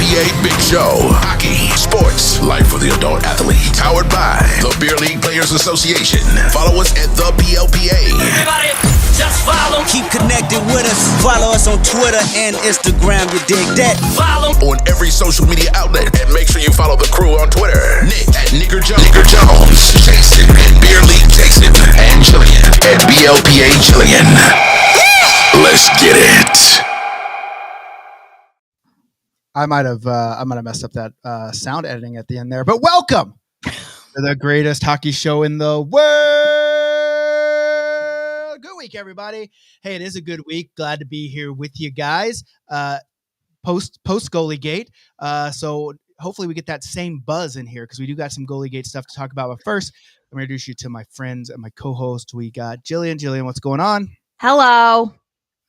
BLPA Big Show. Hockey, sports, life for the adult athlete. Powered by the Beer League Players Association. Follow us at the BLPA. Everybody, just follow. Keep connected with us. Follow us on Twitter and Instagram. You dig that? Follow On every social media outlet. And make sure you follow the crew on Twitter. Nick at Nigger Jones. Jason at Beer League Jason. And Jillian at BLPA Jillian. Let's get it. I might have messed up that sound editing at the end there, but welcome to the greatest hockey show in the world. Good week, everybody. Hey, it is a good week. Glad to be here with you guys. Post goalie gate. So hopefully we get that same buzz in here because we do got some goalie gate stuff to talk about. But first, I'm going to introduce you to my friends and my co-host. We got Jillian. Jillian, what's going on? Hello.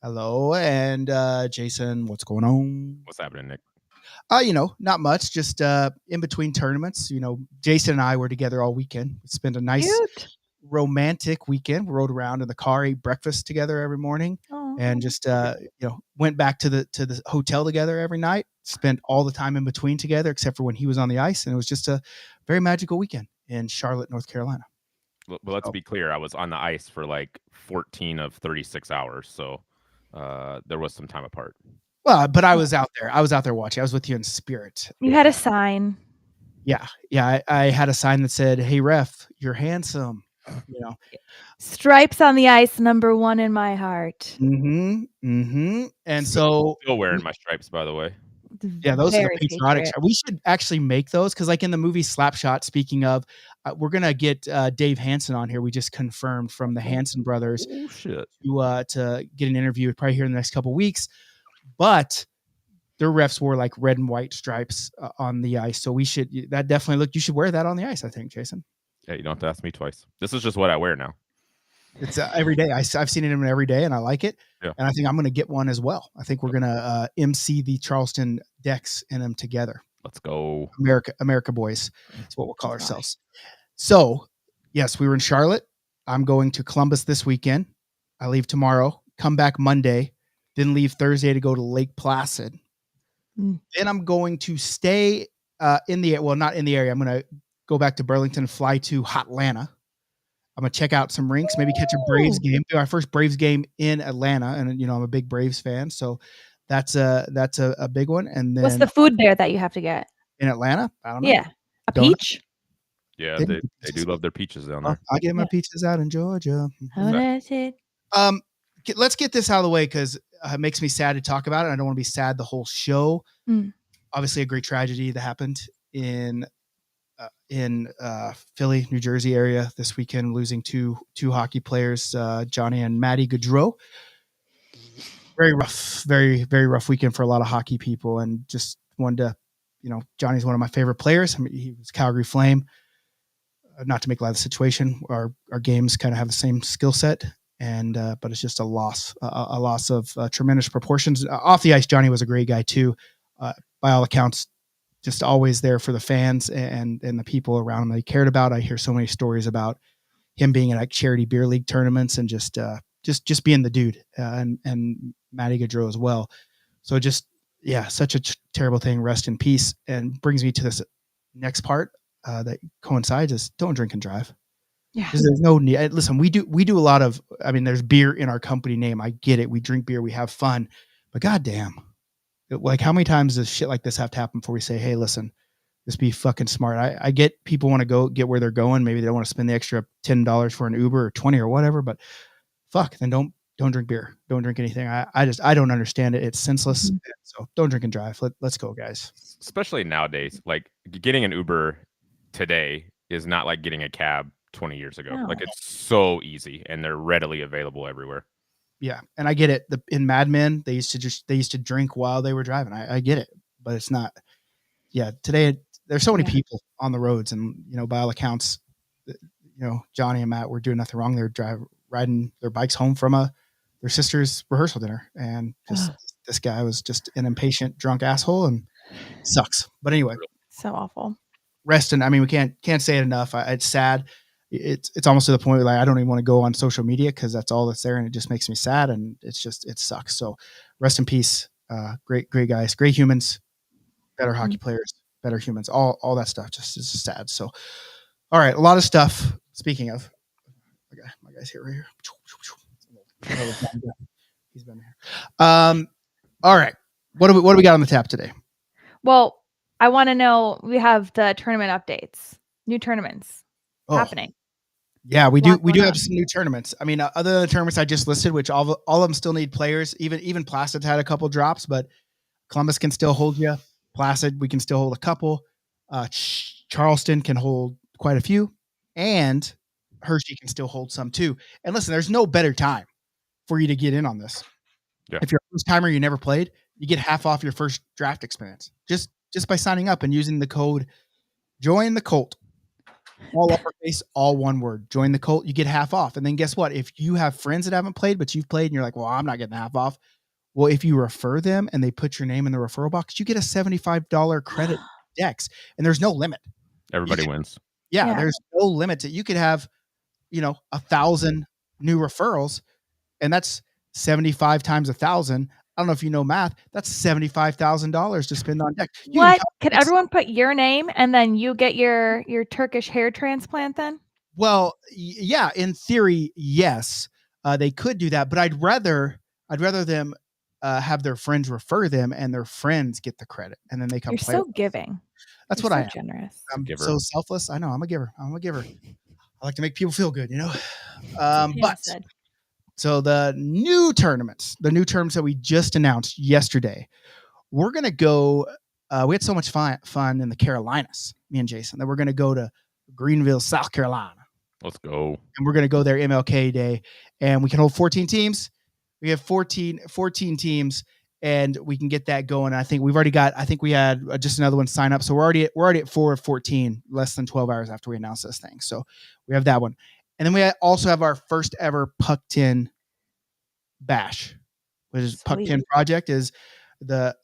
Hello. And Jason, what's going on? What's happening, Nick? Not much, just in between tournaments. Jason and I were together all weekend. We spent a nice romantic weekend. We rode around in the car, ate breakfast together every morning, and just went back to the hotel together every night. Spent all the time in between together, except for when he was on the ice, and it was just a very magical weekend in Charlotte, North Carolina. Well, let's be clear. I was on the ice for like 14 of 36 hours, so there was some time apart. Well, but I was out there. I was out there watching. I was with you in spirit. You had a sign. Yeah. I had a sign that said, "Hey, ref, you're handsome." Stripes on the ice, number one in my heart. And so Still wearing my stripes, by the way. yeah, those are Very the patriotic. secret. We should actually make those because, like in the movie Slapshot. Speaking of, we're gonna get Dave Hansen on here. We just confirmed from the Hansen brothers Oh shit! to get an interview probably here in the next couple of weeks. But their refs wore like red and white stripes on the ice, so we should. That definitely look. You should wear that on the ice. I think, Jason. Yeah, you don't have to ask me twice. This is just what I wear now. It's every day. I've seen it in every day, and I like it. Yeah. And I think I'm going to get one as well. I think we're going to MC the Charleston decks in them together. Let's go. America boys. That's what we'll call ourselves. So, yes, we were in Charlotte. I'm going to Columbus this weekend. I leave tomorrow, come back Monday, then leave Thursday to go to Lake Placid. Then I'm going to stay not in the area. I'm going to go back to Burlington, fly to Hotlanta. I'm going to check out some rinks, maybe catch a Braves game. Do our first Braves game in Atlanta. And, I'm a big Braves fan. So that's a big one. And then What's the food there that you have to get? in Atlanta? I don't know. Yeah. A Donuts? peach? Yeah, they do love their peaches down there. I get my pizzas out in Georgia. How does it? Let's get this out of the way because it makes me sad to talk about it. I don't want to be sad the whole show. Obviously, a great tragedy that happened in Philly, New Jersey area this weekend, losing two hockey players, Johnny and Maddie Gaudreau. Very rough, very, very rough weekend for a lot of hockey people. And just wanted to, Johnny's one of my favorite players. I mean, he was Calgary Flame. Not to make light of the situation, our games kind of have the same skill set, and but it's just a loss of tremendous proportions. Off the ice, Johnny was a great guy too. By all accounts, just always there for the fans and the people around him that he cared about. I hear so many stories about him being in like charity beer league tournaments and just being the dude, and Matty Gaudreau as well. So such a terrible thing. Rest in peace. And brings me to this next part that coincides is don't drink and drive. Yeah. There's no need. Listen, we do a lot of. I mean, there's beer in our company name. I get it. We drink beer. We have fun. But goddamn. Like, how many times does shit like this have to happen before we say, hey, listen, just be fucking smart? I get people want to go get where they're going. Maybe they don't want to spend the extra $10 for an Uber or 20 or whatever, but fuck, then don't drink beer. Don't drink anything. I don't understand it. It's senseless. So don't drink and drive. Let's go, guys. Especially nowadays, like getting an Uber today is not like getting a cab 20 years ago. No. Like it's so easy and they're readily available everywhere. Yeah, and I get it. In Mad Men, they used to drink while they were driving. I get it, but it's not. Yeah, today there's so many people on the roads, and by all accounts, Johnny and Matt were doing nothing wrong. They're riding their bikes home from their sister's rehearsal dinner, and just this guy was just an impatient, drunk asshole, and sucks. But anyway, So awful. rest and I mean, we can't say it enough. It's sad. It's almost to the point where like I don't even want to go on social media because that's all that's there, and it just makes me sad, and it sucks. So rest in peace. Great guys, great humans. better hockey players, better humans, all that stuff just is sad. So, all right, a lot of stuff. Speaking of, my guy's here right here. He's been here. All right, what do we got on the tap today? Well, I want to know. We have the tournament updates, new tournaments happening. Yeah, we do. We do on. have some new tournaments. I mean, other than the tournaments I just listed, which all of them still need players. Even Placid had a couple drops, but Columbus can still hold you. Placid, we can still hold a couple. Charleston can hold quite a few, and Hershey can still hold some too. And listen, there's no better time for you to get in on this. Yeah. If you're a first timer, you never played, you get half off your first draft experience just by signing up and using the code Join the Cult. All uppercase, all one word. Join the Cult, you get half off. And then guess what? If you have friends that haven't played, but you've played and you're like, well, I'm not getting half off. Well, if you refer them and they put your name in the referral box, you get a $75 credit Dex, and there's no limit. Everybody wins. Yeah, there's no limit to. You could have, 1,000 new referrals, and that's 75 times 1,000. I don't know if you know math. That's $75,000 to spend on deck. What? Can everyone put your name and then you get your Turkish hair transplant then? Well, yeah, in theory, yes, they could do that, but I'd rather them have their friends refer them, and their friends get the credit, and then they come. You're play so giving. That's You're what so I am. Generous. I'm so selfless. I know. I'm a giver. I like to make people feel good, But so the new tournaments that we just announced yesterday, we're gonna go. We had so much fun in the Carolinas, me and Jason, that we're gonna go to Greenville, South Carolina. Let's go. And we're gonna go there MLK Day, and we can hold 14 teams. We have 14 teams, and we can get that going. I think we had just another one sign up. So we're already at 4 of 14, less than 12 hours after we announced this thing. So we have that one. And then we also have our first ever Puck 10 Bash, which is Puck 10 Project, is the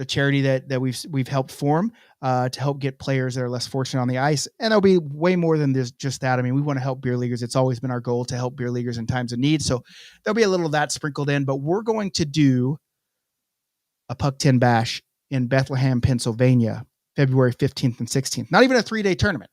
charity that we've helped form to help get players that are less fortunate on the ice. And there'll be way more than just that. I mean, we want to help beer leaguers. It's always been our goal to help beer leaguers in times of need. So there'll be a little of that sprinkled in, but we're going to do a Puck 10 Bash in Bethlehem, Pennsylvania, February 15th and 16th. Not even a 3-day tournament,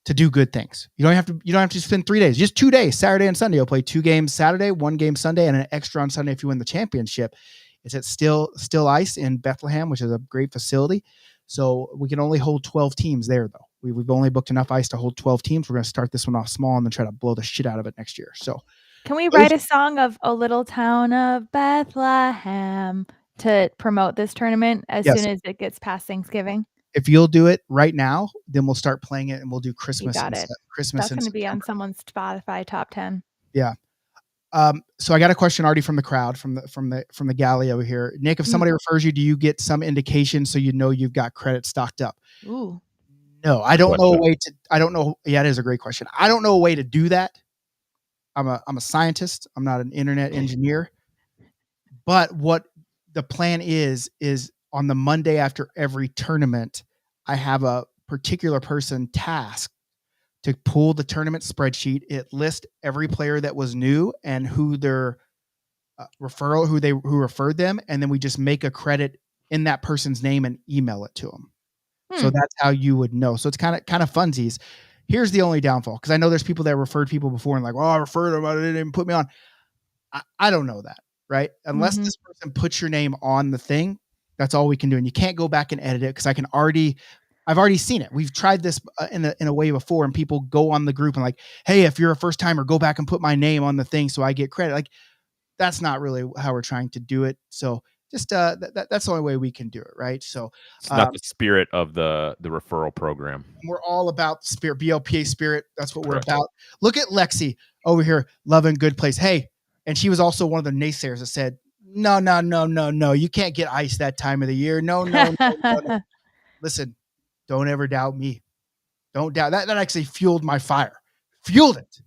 to do good things. You don't have to spend 3 days, just 2 days, Saturday and Sunday. You'll play 2 games Saturday, 1 game Sunday, and an extra on Sunday if you win the championship. It's at Still Ice in Bethlehem, which is a great facility. So we can only hold 12 teams there, though. We've only booked enough ice to hold 12 teams. We're going to start this one off small and then try to blow the shit out of it next year. So can we write a song of "O Little Town of Bethlehem" to promote this tournament as soon as it gets past Thanksgiving? If you'll do it right now, then we'll start playing it, and we'll do Christmas. You got it. Christmas. That's going to be on someone's Spotify top 10. Yeah. So I got a question already from the crowd, from the galley over here. Nick, if somebody refers you, do you get some indication so you've got credit stocked up? Ooh. No, I don't know a way to. I don't know. Yeah, it is a great question. I don't know a way to do that. I'm a scientist. I'm not an internet engineer. But what the plan is on the Monday after every tournament, I have a particular person tasked to pull the tournament spreadsheet. It lists every player that was new and who their who referred them, and then we just make a credit in that person's name and email it to them. So that's how you would know. So it's kind of funsies. Here's the only downfall, because I know there's people that referred people before and like, I referred them, I didn't even put me on. I don't know that, right? Unless this person puts your name on the thing, that's all we can do. And you can't go back and edit it, because I've already seen it. We've tried this in a way before, and people go on the group and like, hey, if you're a first timer, go back and put my name on the thing so I get credit. Like, that's not really how we're trying to do it. So just that's the only way we can do it, right? So it's not the spirit of the referral program. We're all about spirit, BLPA spirit. That's what we're about. Look at Lexi over here, loving good place. Hey, and she was also one of the naysayers that said, no, you can't get ice that time of the year. No. Listen, don't ever doubt me. Don't doubt that. That actually fueled my fire. Fueled it.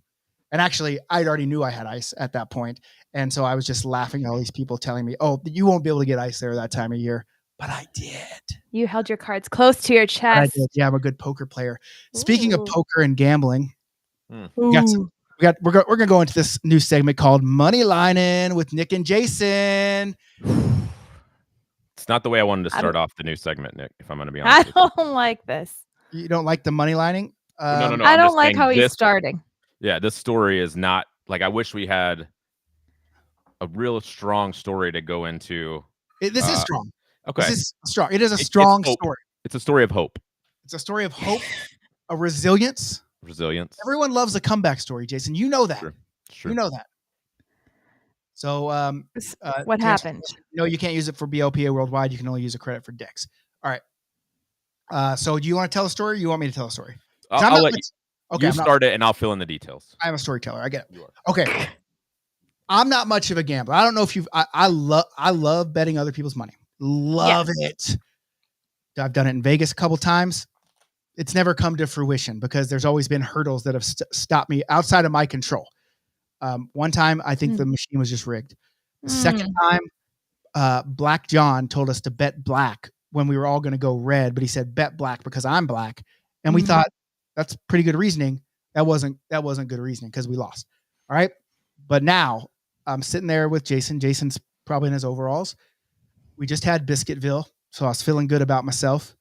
And actually, I already knew I had ice at that point. And so I was just laughing at all these people telling me, oh, you won't be able to get ice there that time of year. But I did. You held your cards close to your chest. I did. Yeah, I'm a good poker player. Speaking of poker and gambling, we're going to go into this new segment called Money Lining with Nick and Jason. It's not the way I wanted to start off the new segment, Nick, if I'm going to be honest. I don't like this. You don't like the money lining? No. I don't like how he's starting. Yeah, this story is not like I wish we had a real strong story to go into. This is strong. Okay. This is strong. It is a strong story. It's a story of hope. It's a story of hope, a resilience. Resilience. Everyone loves a comeback story, Jason. You know that. Sure. You know that. So what happened? No, you can't use it for BLPA worldwide. You can only use a credit for Dix. All right. So do you want to tell a story? Or you want me to tell a story? I'll let you. Okay, you start it, and I'll fill in the details. I'm a storyteller. I get it. Okay. I'm not much of a gambler. I don't know if you've. I love betting other people's money. Love it. I've done it in Vegas a couple times. It's never come to fruition because there's always been hurdles that have stopped me outside of my control. One time, I think the machine was just rigged. The second time, Black John told us to bet black when we were all going to go red, but he said bet black because I'm black, and we thought that's pretty good reasoning. That wasn't good reasoning because we lost. All right, but now I'm sitting there with Jason. Jason's probably in his overalls. We just had Biscuitville, so I was feeling good about myself.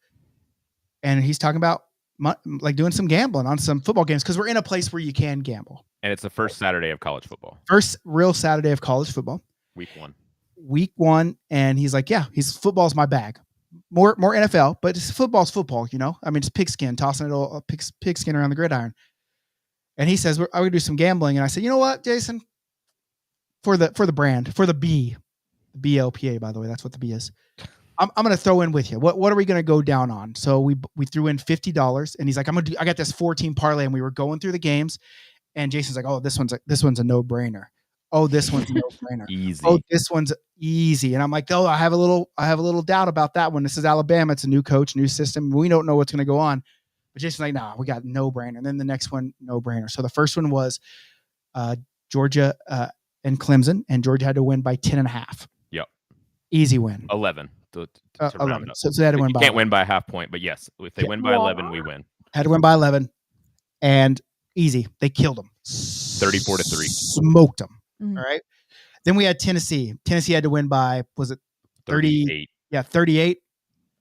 And he's talking about like doing some gambling on some football games because we're in a place where you can gamble. And it's the first Saturday of college football. First real Saturday of college football. Week 1. And he's like, yeah, football's my bag. More NFL, but football's football, you know? I mean, it's pigskin, tossing it all pigskin around the gridiron. And he says, I'm going to do some gambling. And I said, you know what, Jason? For the brand, for the B, BLPA, by the way, that's what the B is. I'm going to throw in with you. What are we going to go down on? So we threw in $50 and he's like, I got this 14 parlay, and we were going through the games and Jason's like, oh, this one's a no brainer. Oh, this one's a no brainer. Easy. Oh, this one's easy. And I'm like, oh, I have a little doubt about that one. This is Alabama. It's a new coach, new system. We don't know what's going to go on. But Jason's like, nah, we got no brainer. And then the next one, no brainer. So the first one was Georgia and Clemson, and Georgia had to win by 10.5. Yep. Easy win. 11. To 11. So they had to win by. Can't win by a half point, but yes, if they win by 11, we win. Had to win by 11, and easy. They killed them. 34-3. Smoked them. All right. Then we had Tennessee. Tennessee had to win by, was it 38? Yeah, 38.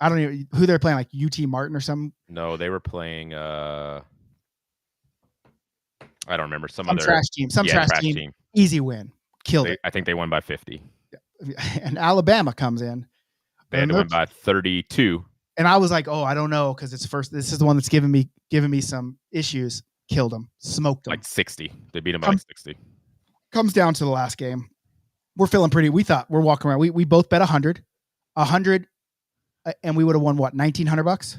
I don't know who they're playing, like UT Martin or something. No, they were playing. I don't remember some other trash team. Trash team. Easy win. Killed it. I think they won by 50. And Alabama comes in. They had to win by 32. And I was like, oh, I don't know, because it's first. This is the one that's giving me some issues. Killed them. Smoked them. Like 60. They beat them by like 60. Comes down to the last game. We're feeling pretty. We thought we're walking around. We both bet 100, and we would have won what, $1,900?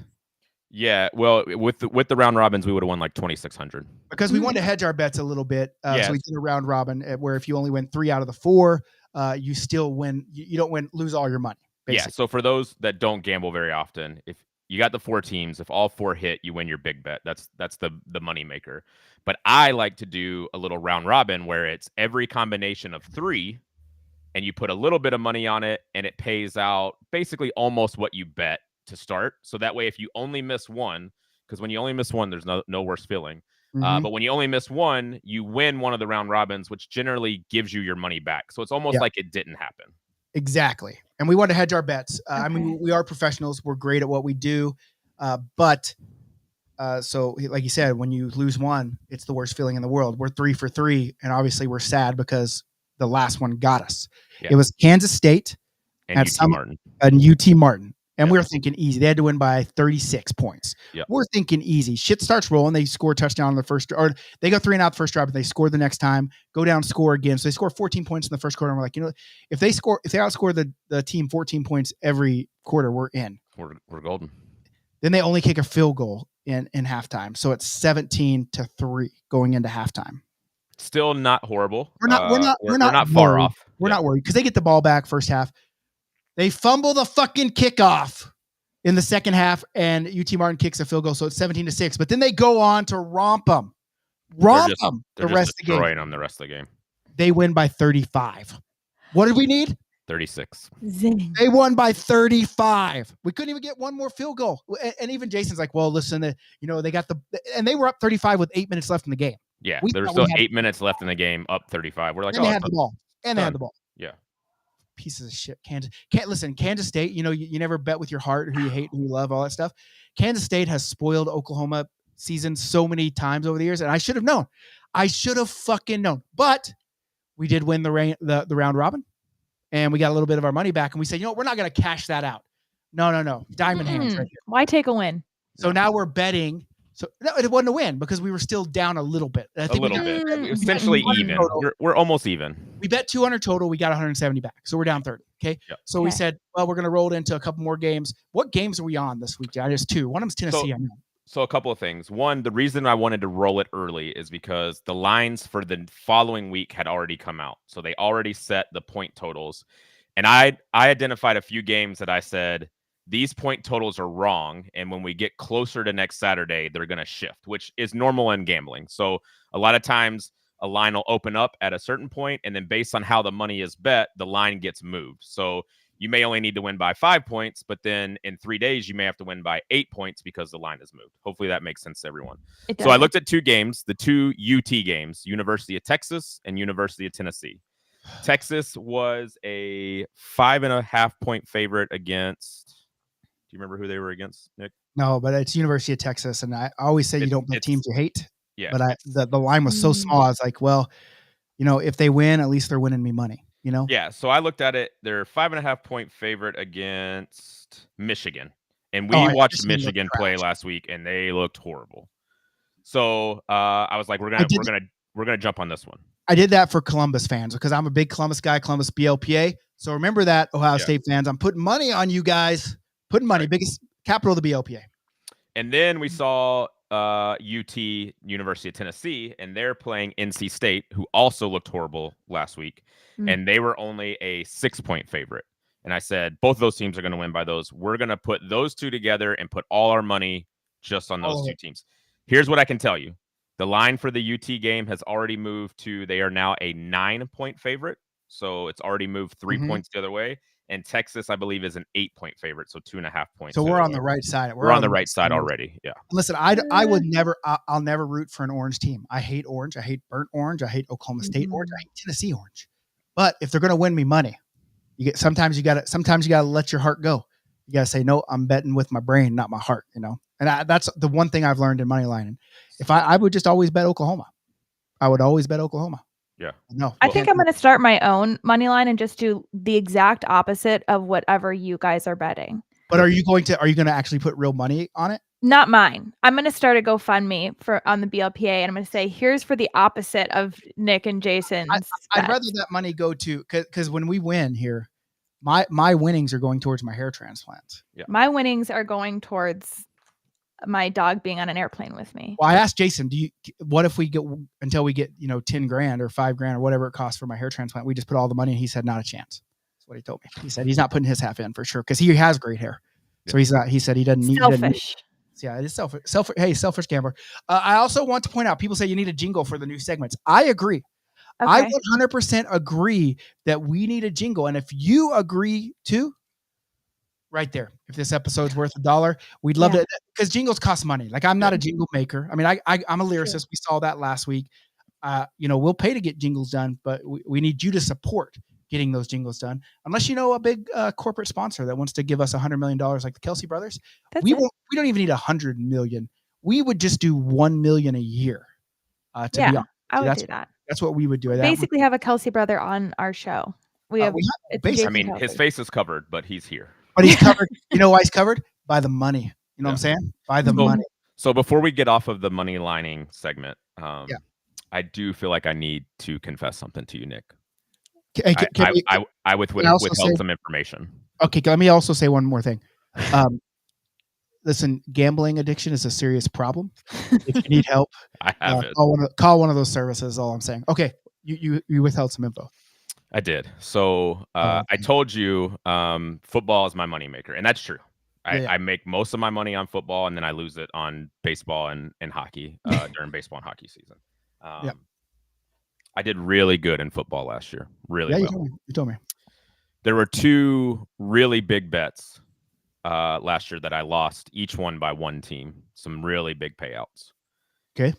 Yeah, well, with the round robins, we would have won like 2,600 because we wanted to hedge our bets a little bit. So we did a round robin where if you only win 3 out of the 4, you still win. You don't lose all your money. Basically. Yeah. So for those that don't gamble very often, if you got the 4 teams, if all 4 hit, you win your big bet. That's the money maker. But I like to do a little round robin where it's every combination of 3, and you put a little bit of money on it, and it pays out basically almost what you bet to start. So that way, if you only miss one, because when you only miss one, there's no worse feeling. But when you only miss one, you win one of the round robins, which generally gives you your money back. So it's almost like it didn't happen. Exactly. And we want to hedge our bets. I mean, we are professionals. We're great at what we do. But so like you said, when you lose one, it's the worst feeling in the world. We're 3 for 3. And obviously we're sad because the last one got us. Yeah. It was Kansas State and UT Martin. And UT Martin. And we were thinking easy. They had to win by 36 points. Yep. We're thinking easy. Shit starts rolling. They score a touchdown on the first, or they go 3 and out the first drive, but they score the next time, go down, score again. So they score 14 points in the first quarter. And we're like, if they outscore the team 14 points every quarter, we're in. We're golden. Then they only kick a field goal in halftime. So it's 17-3 going into halftime. Still not horrible. We're not far off. We're not worried because they get the ball back first half. They fumble the fucking kickoff in the second half, and UT Martin kicks a field goal, so it's 17-6. But then they go on to romp them the rest of the game. Destroying them the rest of the game. They win by 35. What did we need? 36. Zing. They won by 35. We couldn't even get one more field goal. And even Jason's like, well, listen, they got and they were up 35 with 8 minutes left in the game. Yeah, there was still 8 minutes left in the game, up 35. We're like, and they had the ball. And they had the ball. Yeah. pieces of shit. Kansas State, you never bet with your heart who you hate, who you love, all that stuff. Kansas State has spoiled Oklahoma season so many times over the years, and I should have known. I should have fucking known. But we did win the round robin, and we got a little bit of our money back, and we said, we're not going to cash that out. No. Diamond hands right here. Why take a win? So now we're betting. So no, it wasn't a win because we were still down a little bit. I think essentially even. We're almost even. We bet 200 total. We got 170 back. So we're down 30. Okay. Yep. So we said, well, we're going to roll it into a couple more games. What games are we on this week? Just 2. One of them's Tennessee. So a couple of things. One, the reason I wanted to roll it early is because the lines for the following week had already come out. So they already set the point totals. And I identified a few games that I said, these point totals are wrong. And when we get closer to next Saturday, they're going to shift, which is normal in gambling. So a lot of times a line will open up at a certain point, and then based on how the money is bet, the line gets moved. So you may only need to win by 5 points, but then in 3 days, you may have to win by 8 points because the line is moved. Hopefully that makes sense to everyone. So I looked at 2 games, the 2 UT games, University of Texas and University of Tennessee. Texas was a 5.5 point favorite against. Do you remember who they were against, Nick? No, but it's University of Texas, and I always say you don't bet teams you hate. Yeah. But the line was so small. I was like, well, if they win, at least they're winning me money. Yeah. So I looked at it. They're 5.5 point favorite against Michigan, and we watched Michigan play last week, and they looked horrible. So I was like, we're gonna jump on this one. I did that for Columbus fans because I'm a big Columbus guy. Columbus BLPA. So remember that, Ohio State fans. I'm putting money on you guys. Putting money, biggest capital of the BLPA. And then we saw UT, University of Tennessee, and they're playing NC State, who also looked horrible last week. And they were only a 6 point favorite. And I said, both of those teams are going to win by those. We're going to put those 2 together and put all our money just on those 2 teams. Here's what I can tell you. The line for the UT game has already moved to, they are now a 9 point favorite. So it's already moved 3 points the other way. And Texas, I believe, is an 8 point favorite, so 2.5 points. So we're on the right side. We're on the right side already. Yeah. Listen, I'll never root for an orange team. I hate orange. I hate burnt orange. I hate Oklahoma State orange. I hate Tennessee orange. But if they're going to win me money, sometimes you got to let your heart go. You got to say, no, I'm betting with my brain, not my heart. And that's the one thing I've learned in money lining. If I would just always bet Oklahoma, I would always bet Oklahoma. Yeah. No. I think I'm going to start my own money line and just do the exact opposite of whatever you guys are betting. But are you going to actually put real money on it? Not mine. I'm going to start a GoFundMe on the BLPA, and I'm going to say, here's for the opposite of Nick and Jason's. I'd rather that money go to, because when we win here, my winnings are going towards my hair transplants. Yeah. My winnings are going towards my dog being on an airplane with me. Well, I asked Jason, what if we get until we get, 10 grand or 5 grand or whatever it costs for my hair transplant? We just put all the money in. He said, not a chance. That's what he told me. He said he's not putting his half in for sure. Cause he has great hair. So he said he doesn't need selfish. Yeah, it is selfish. Hey, selfish gambler. I also want to point out, people say you need a jingle for the new segments. I agree. Okay. I 100% agree that we need a jingle. And if you agree too, right there. If this episode's worth $1, we'd love to, because jingles cost money. Like, I'm not a jingle maker. I mean, I'm a lyricist. Sure. We saw that last week. We'll pay to get jingles done, but we need you to support getting those jingles done. Unless a big corporate sponsor that wants to give us $100 million, like the Kelsey brothers. We don't even need $100 million. We would just do $1 million a year. Be honest. I would do that. That's what we would do. Basically, have a Kelsey brother on our show. His face is covered, but he's here. But he's covered. You know why he's covered? By the money. You know what I'm saying? By the money. So before we get off of the money lining segment, I do feel like I need to confess something to you, Nick. I withheld some information. Okay, let me also say one more thing. Listen, gambling addiction is a serious problem. If you need help, I have it. Call one of those services. All I'm saying. Okay, you withheld some info. I did. So I told you football is my moneymaker, and that's true. I make most of my money on football, and then I lose it on baseball and hockey during baseball and hockey season. I did really good in football last year. Really well. You told me. There were 2 really big bets last year that I lost, each one by one team. Some really big payouts. Okay.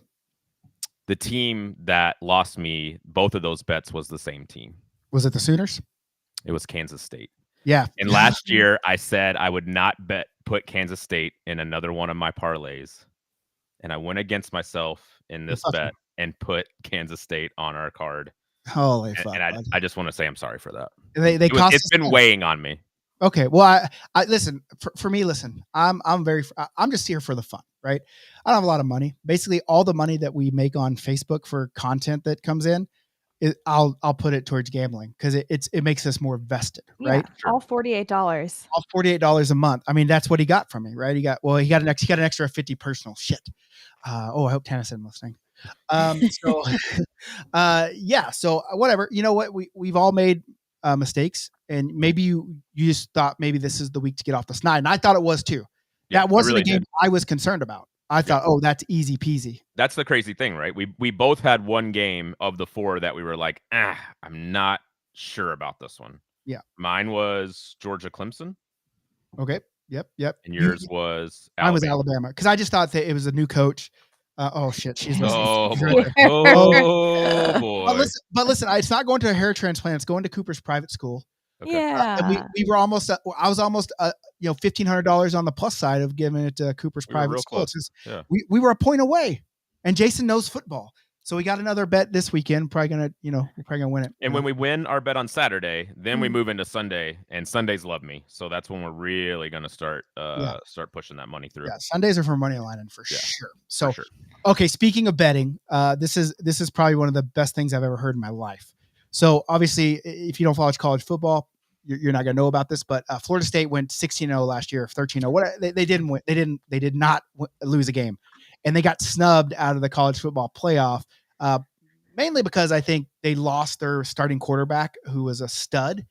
The team that lost me both of those bets was the same team. Was it the Sooners? It was Kansas State. Yeah. And last year I said I would not put Kansas State in another one of my parlays. And I went against myself in this bet and put Kansas State on our card. Holy fuck. And I just want to say I'm sorry for that. It's been weighing on me. Okay. Well, I listen, for me, listen, I'm just here for the fun, right? I don't have a lot of money. Basically all the money that we make on Facebook for content that comes in, I'll put it towards gambling because it makes us more vested, right? Yeah, all $48. All $48 a month. I mean, that's what he got from me, right? He got an extra 50 personal shit. I hope Tennyson's listening. So whatever, you know what? We've all made mistakes, and maybe you just thought maybe this is the week to get off the snide. And I thought it was too. Yeah, that wasn't a game I was concerned about. I thought, that's easy peasy. That's the crazy thing, right? We both had one game of the 4 that we were like, I'm not sure about this one. Yeah. Mine was Georgia Clemson. Okay. Yep. And yours was Alabama. Mine was Alabama because I just thought that it was a new coach. Oh shit, she's listening. Oh boy. Oh boy. But listen, it's not going to a hair transplant. It's going to Cooper's private school. Okay. Yeah. We were almost. I was almost. $1,500 on the plus side of giving it to Cooper's private school. Yeah. We were a point away, and Jason knows football, so we got another bet this weekend. We're probably gonna win it. And when we win our bet on Saturday, then we move into Sunday, and Sundays love me, so that's when we're really gonna start pushing that money through. Yeah, Sundays are for money lining for sure. So, for sure. Okay, speaking of betting, this is probably one of the best things I've ever heard in my life. So obviously, if you don't follow college football, you're not going to know about this, but Florida State went 16-0 last year, 13-0. What they didn't win. They did not lose a game, and they got snubbed out of the college football playoff, mainly because I think they lost their starting quarterback, who was a stud,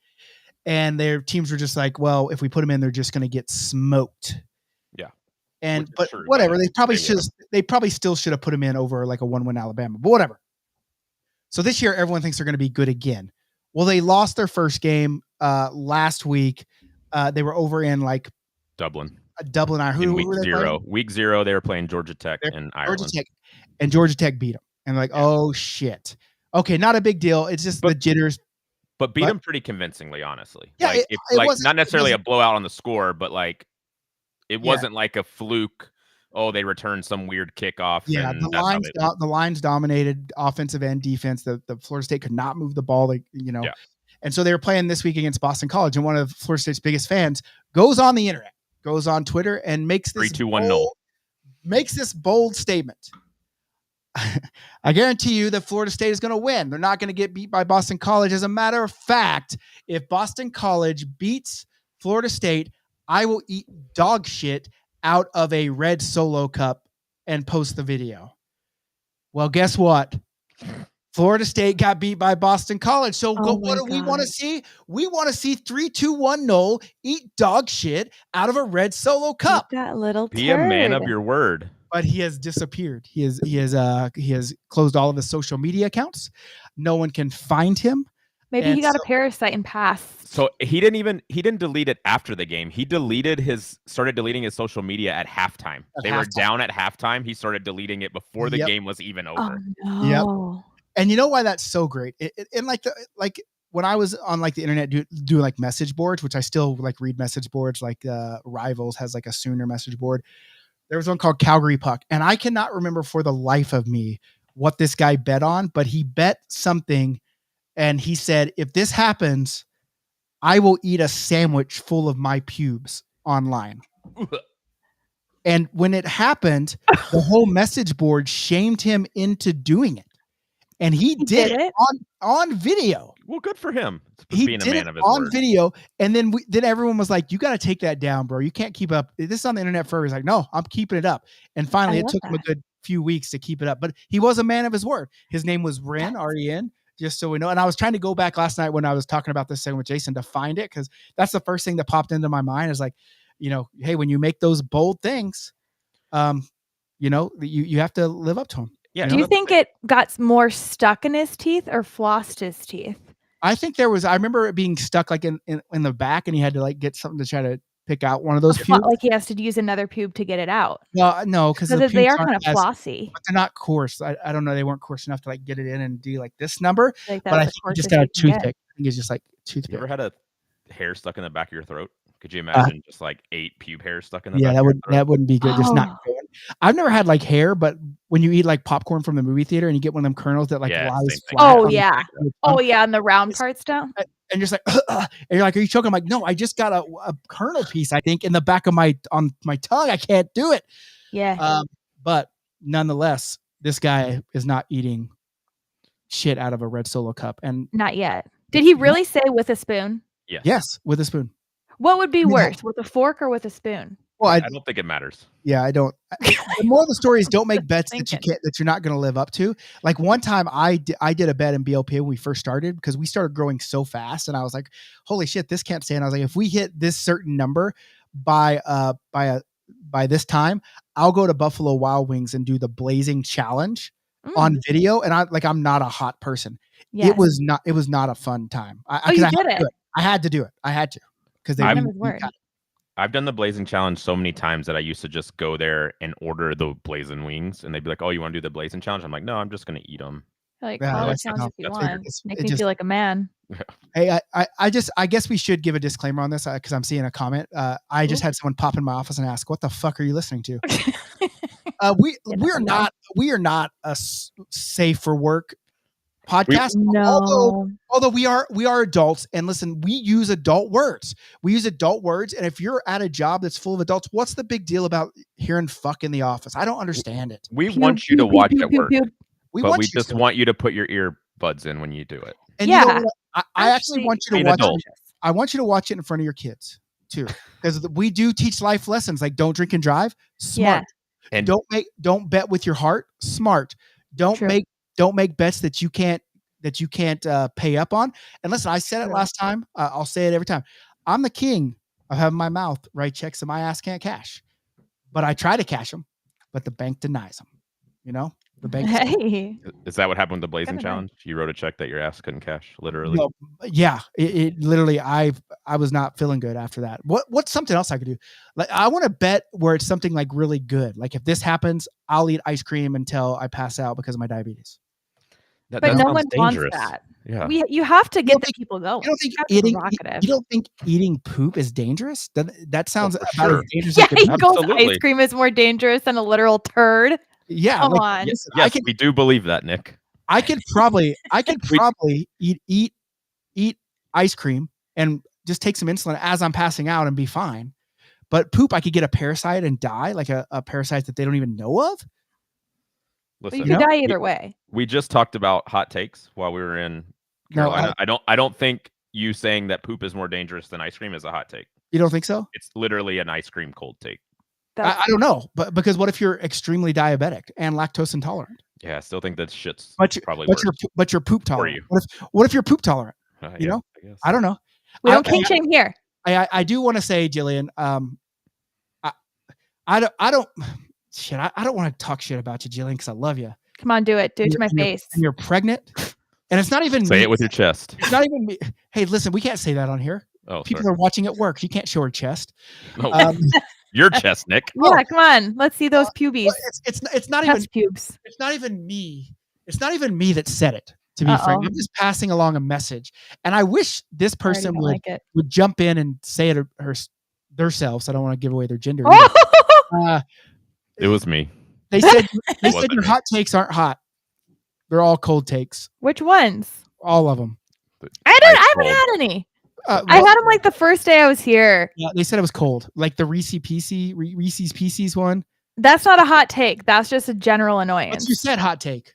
and their teams were just like, well, if we put them in, they're just going to get smoked. Yeah. But whatever, they probably still should have put him in over like a 1-win Alabama, but whatever. So this year, everyone thinks they're going to be good again. Well, they lost their first game last week. They were over in like Dublin, Ireland. Week 0, they were playing Georgia Tech in Ireland. Georgia Tech beat them. And like, oh shit. Okay, not a big deal. It's just the jitters. But beat them pretty convincingly, honestly. Yeah, like not necessarily a blowout on the score, but like it wasn't like a fluke. Oh, they returned some weird kickoff. Yeah, the lines dominated offensive and defense. The Florida State could not move the ball, and so they were playing this week against Boston College. And one of Florida State's biggest fans goes on the internet, goes on Twitter, and makes this 3-2-1 makes this bold statement. I guarantee you that Florida State is going to win. They're not going to get beat by Boston College. As a matter of fact, if Boston College beats Florida State, I will eat dog shit out of a red Solo cup and post the video. Well, guess what? Florida State got beat by Boston College. So what do we want to see? We want to see 3-2-1 Noel eat dog shit out of a red Solo cup. That little turd. Be a man of your word. But he has disappeared. He has closed all of his social media accounts. No one can find him. Maybe he got a parasite and passed. So he didn't delete it after the game. He started deleting his social media at halftime. They were down at halftime. He started deleting it before the game was even over. Oh, no. Yep. And you know why that's so great? And like when I was on like the internet do like message boards, which I still like read message boards, like Rivals has like a Sooner message board. There was one called Calgary Puck, and I cannot remember for the life of me what this guy bet on, but he bet something. And he said, if this happens, I will eat a sandwich full of my pubes online. And when it happened, the whole message board shamed him into doing it. And he did it on video. Well, good for him. He did it on video. And then everyone was like, you got to take that down, bro. You can't keep up. This is on the internet forever. He's like, no, I'm keeping it up. And finally, it took him a good few weeks to keep it up. But he was a man of his word. His name was Ren, R-E-N. Just so we know. And I was trying to go back last night when I was talking about this segment with Jason to find it, because that's the first thing that popped into my mind is like, hey, when you make those bold things, you have to live up to them. Yeah. Do you think it got more stuck in his teeth or flossed his teeth? I think I remember it being stuck like in the back, and he had to like get something to try to pick out one of those Well, pubes. like he has to use another pube to get it out. Well, no, because They are kind of flossy. but they're not coarse. I don't know. They weren't coarse enough to like get it in and do like this number. Like But I that's think the you just coarsest got a you can get. toothpick. I think it's just like You toothpick. ever had a hair stuck in the back of your throat? Could you imagine just like 8 pube hairs stuck in the Yeah, back? that wouldn't be good. Just not Oh. good. I've never had like hair, but when you eat like popcorn from the movie theater and you get one of them kernels that like Yeah, lies same thing. flat. Oh on yeah. your Oh tongue, yeah, and the round It's- parts down. and you're just like, and you're like, are you choking? I'm like, no, I just got a kernel piece, I think, in the back of on my tongue. I can't do it. Yeah. But nonetheless, this guy is not eating shit out of a red Solo cup. And Not yet. Did he really say with a spoon? yes, with a spoon. What would be Yeah. worse, with a fork or with a spoon? Well, I don't think it matters. yeah, I don't. The moral of the story is don't make bets that you Thinking. can't, that you're not going to live up to. Like one time I did a bet in BLPA when we first started because we started growing so fast, and I was like, holy shit, this can't stand. I was like, if we hit this certain number by this time, I'll go to Buffalo Wild Wings and do the blazing challenge on video. And I'm not a hot person. Yes. It was not a fun time. You had did to it. do it. I had to do it. I had to because they I'm- Him his word. I've done the blazing challenge so many times that I used to just go there and order the blazing wings, and they'd be like, "Oh, you want to do the blazing challenge?" I'm like, "No, I'm just gonna eat them." Like, Yeah, call it that's- challenge if you that's want. it's- Make it me just- feel like a man. Hey, I guess we should give a disclaimer on this because I'm seeing a comment. I just had someone pop in my office and ask, "What the fuck are you listening to?" We are not a safe for work podcast. Although we are adults, and listen, we use adult words. And if you're at a job that's full of adults, what's the big deal about hearing "fuck" in the office? I don't understand it. We want you to watch at work, but we you just to. want you to put your earbuds in when you do it. And you know Yeah. what? I actually want you Be to an watch adult. it. I want you to watch it in front of your kids too, because we do teach life lessons like don't drink and drive. Smart. And Don't bet with your heart. Smart. Don't True. make bets that you can't pay up on. And listen, I said it True. last time. I'll say it every time. I'm the king of having my mouth write checks that my ass can't cash, but I try to cash them, but the bank denies them. You know, the bank. Hey. is that what happened with the blazing Kinda nice. challenge? You wrote a check that your ass couldn't cash, literally. No, yeah, it literally. I was not feeling good after that. What's something else I could do? Like I want to bet where it's something like really good. Like if this happens, I'll eat ice cream until I pass out because of my diabetes. That But no sounds one dangerous. wants that. Yeah. You have to get don't the think- people going. You don't think have to be eating? provocative. You don't think eating poop is dangerous? That sounds for about sure. as dangerous. Yeah, as it he could be. goes Absolutely. ice cream is more dangerous than a literal turd. Yeah, Come like, on. listen, Yes, we do believe that, Nick. I could probably eat ice cream and just take some insulin as I'm passing out and be fine. But poop, I could get a parasite and die, like a parasite that they don't even know of. But Listen, you could know? die either way. we just talked about hot takes while we were in No, Carolina. I don't think you saying that poop is more dangerous than ice cream is a hot take. You don't think so? It's literally an ice cream cold take. I don't know, but because what if you're extremely diabetic and lactose intolerant? Yeah, I still think that shit's But you, probably but worse. you're poop For tolerant. you. What if you're poop tolerant? You Yeah, know? I guess. I don't know. We don't I- kink shame here. I do want to say, Jillian, I don't shit. I don't want to talk shit about you, Jillian, because I love you. Come on, do it. Do it to my And you're- face. And you're pregnant, and it's not even Say me. it with your chest. It's not even me. Hey, listen, we can't say that on here. Oh, People sorry. are watching at work. You can't show her chest. No, Um, your chest, Nick. Yeah, come on. Let's see those pubies. well, it's not even Chest pubes. it's not even me. It's not even me that said it. To be frank, Uh-oh. I'm just passing along a message, and I wish this I already person don't like it. would jump in and say it themselves. I don't want to give away their gender. Oh! either. It was me. They said wasn't your me. hot takes aren't hot. They're all cold takes. Which ones? All of them. I haven't cold. had any. Uh, I well, had them like the first day I was here. yeah, they said it was cold, like the Reese's Pieces one. That's not a hot take. That's just a general But annoyance. you said hot take.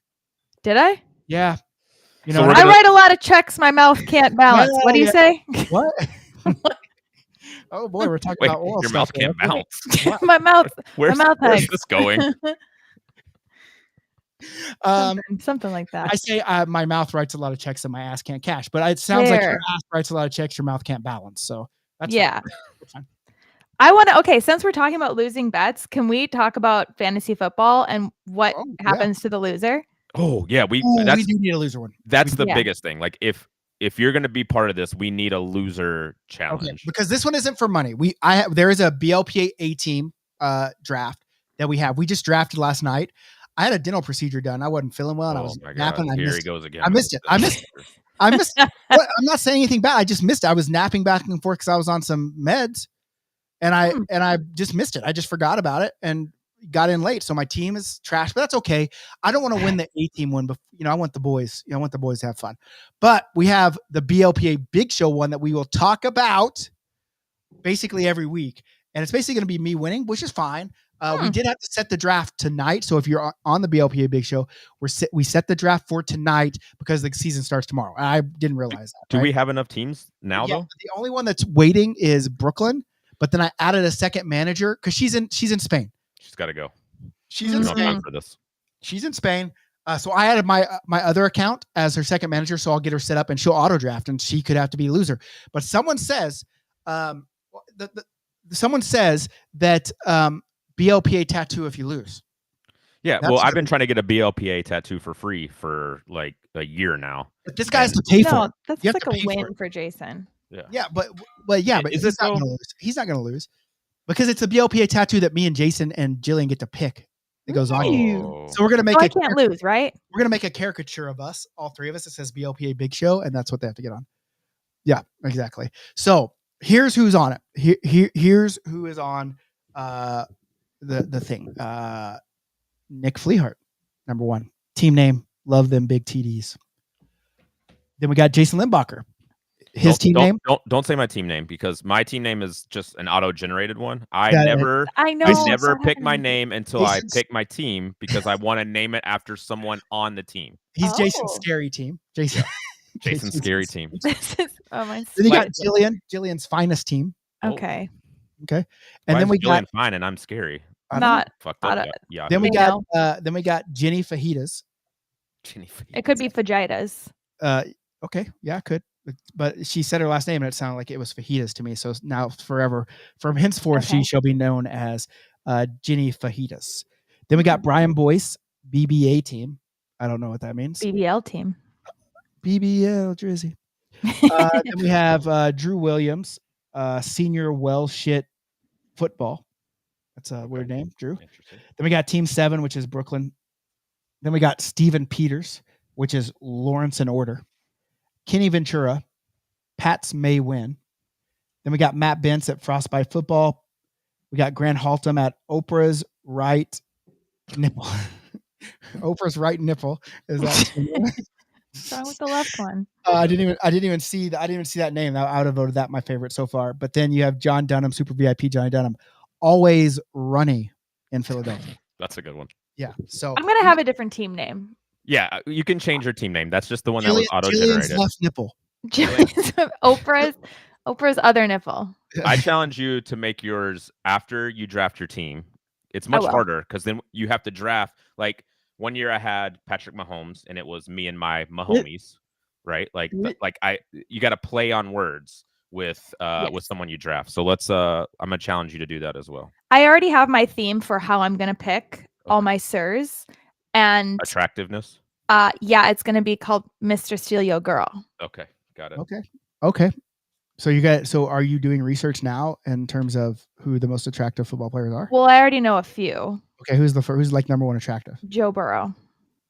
Did I? Yeah. You So know we're I gonna- write a lot of checks my mouth can't balance. Yeah, What do you yeah. say? what? Oh boy, we're talking Wait, about oral your stuff mouth here. can't bounce. my mouth. Where's, mouth where's hurts. this going? Something like that. I say my mouth writes a lot of checks and my ass can't cash, but it sounds like your There. ass writes a lot of checks, your mouth can't balance. So that's Yeah. fine. I want to. Okay, since we're talking about losing bets, can we talk about fantasy football and what Oh, yeah. happens to the loser? Oh yeah, Ooh, we that's do need a loser one. the Yeah. biggest thing. Like if if you're going to be part of this, we need a loser challenge. Okay, because this one isn't for money. There is a BLPA A team draft that we have. We just drafted last night. I had a dental procedure done. I wasn't feeling well, and I was napping. Here he goes again. I missed it. I missed it. What? I'm not saying anything bad. I just missed it. I was napping back and forth because I was on some meds, and I just missed it. I just forgot about it and got in late. So my team is trash, but that's okay. I don't want to win the A team one, but I want the boys. I want the boys to have fun. But we have the BLPA Big Show one that we will talk about basically every week, and it's basically going to be me winning, which is fine. We did have to set the draft tonight. So if you're on the BLPA Big Show, we set the draft for tonight because the season starts tomorrow. I didn't realize that. Do we have enough teams now though? The only one that's waiting is Brooklyn, but then I added a second manager because she's in Spain. She's got to go. She's in Spain. Time for this. She's in Spain. So I added my other account as her second manager. So I'll get her set up and she'll auto draft and she could have to be a loser. But someone says, someone says that BLPA tattoo if you lose. Yeah, well, I've been trying to get a BLPA tattoo for free for like a year now. But this guy has to pay for it. That's like a win for Jason. Yeah, but he's not going to lose. He's not going to lose because it's a BLPA tattoo that me and Jason and Jillian get to pick. It goes on you. So we're going to make I can't lose, right? We're going to make a caricature of us, all three of us. It says BLPA Big Show, and that's what they have to get on. Yeah, exactly. So here's who's on it. Here's who is on the thing. Nick Fleehart, number one. Team name, love them big TDs. Then we got Jason Limbacher. His team name? Don't say my team name because my team name is just an auto-generated one. I know. never pick my name until I pick my team because I want to name it after someone on the team. He's Jason's scary team. Jason's scary team. This is my. Then you got Jillian's finest team. Okay. Okay. And then we got fine, and I'm scary. Not fucked up. Yeah. Then we got Jenny Fajitas. It could be fajitas. Okay. Yeah, it could. But she said her last name and it sounded like it was fajitas to me. So now forever, from henceforth, she shall be known as Jenny Fajitas. Then we got Brian Boyce, BBA team. I don't know what that means. BBL team. BBL Drizzy. Then we have Drew Williams, senior well shit football. That's a weird name, Drew. Then we got Team 7, which is Brooklyn. Then we got Steven Peters, which is Lawrence in Order. Kenny Ventura, Pats May Win. Then we got Matt Bentz at Frostbite Football. We got Grant Haltom at Oprah's right nipple. Oprah's right nipple. Is that what's wrong with the left one? I didn't even see that name. I would have voted that my favorite so far. But then you have John Dunham, Super VIP Johnny Dunham, always runny in Philadelphia. That's a good one. Yeah. So I'm gonna have a different team name. Yeah, you can change your team name. That's just the one that was auto-generated. Jillian's left nipple. Oprah's other nipple. I challenge you to make yours after you draft your team. It's much harder because then you have to draft. Like 1 year I had Patrick Mahomes, and it was me and my Mahomies, right? You got to play on words with someone you draft. So I'm gonna challenge you to do that as well. I already have my theme for how I'm gonna pick all my sirs. And attractiveness. Yeah, it's gonna be called Mr. Steal Your Girl. Okay, got it. Okay. So are you doing research now in terms of who the most attractive football players are? Well, I already know a few. Okay, who's like number one attractive? Joe Burrow.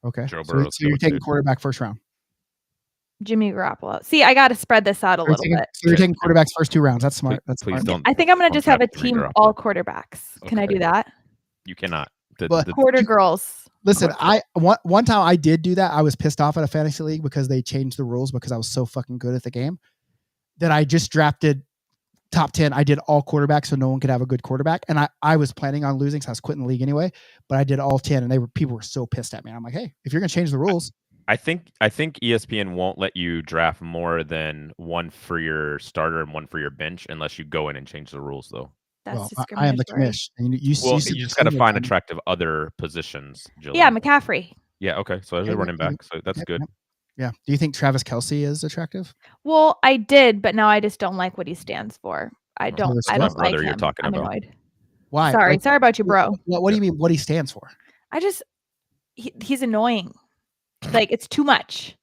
Okay, Joe Burrow. So you're taking quarterback first round. Jimmy Garoppolo. See, I got to spread this out a little bit. So you're taking quarterbacks first 2 rounds. That's smart. That's please smart. don't. I think I'm gonna just have a team of all quarterbacks. Can I do that? You cannot. Quarter girls. Listen, one time I did do that. I was pissed off at a fantasy league because they changed the rules because I was so fucking good at the game that I just drafted top 10. I did all quarterbacks so no one could have a good quarterback. And I was planning on losing, so I was quitting the league anyway. But I did all 10, and people were so pissed at me. I'm like, hey, if you're gonna change the rules, I think ESPN won't let you draft more than one for your starter and one for your bench unless you go in and change the rules, though. That's I am the commish. You just got to find attractive other positions, Jillian. Yeah, McCaffrey. Yeah, okay. So as a running back, so that's good. Yeah. Do you think Travis Kelce is attractive? Well, I did, but now I just don't like what he stands for. I don't like him. You're talking I'm about. annoyed. Why? Sorry about you, bro. What do you mean? What he stands for? He's annoying. Like it's too much.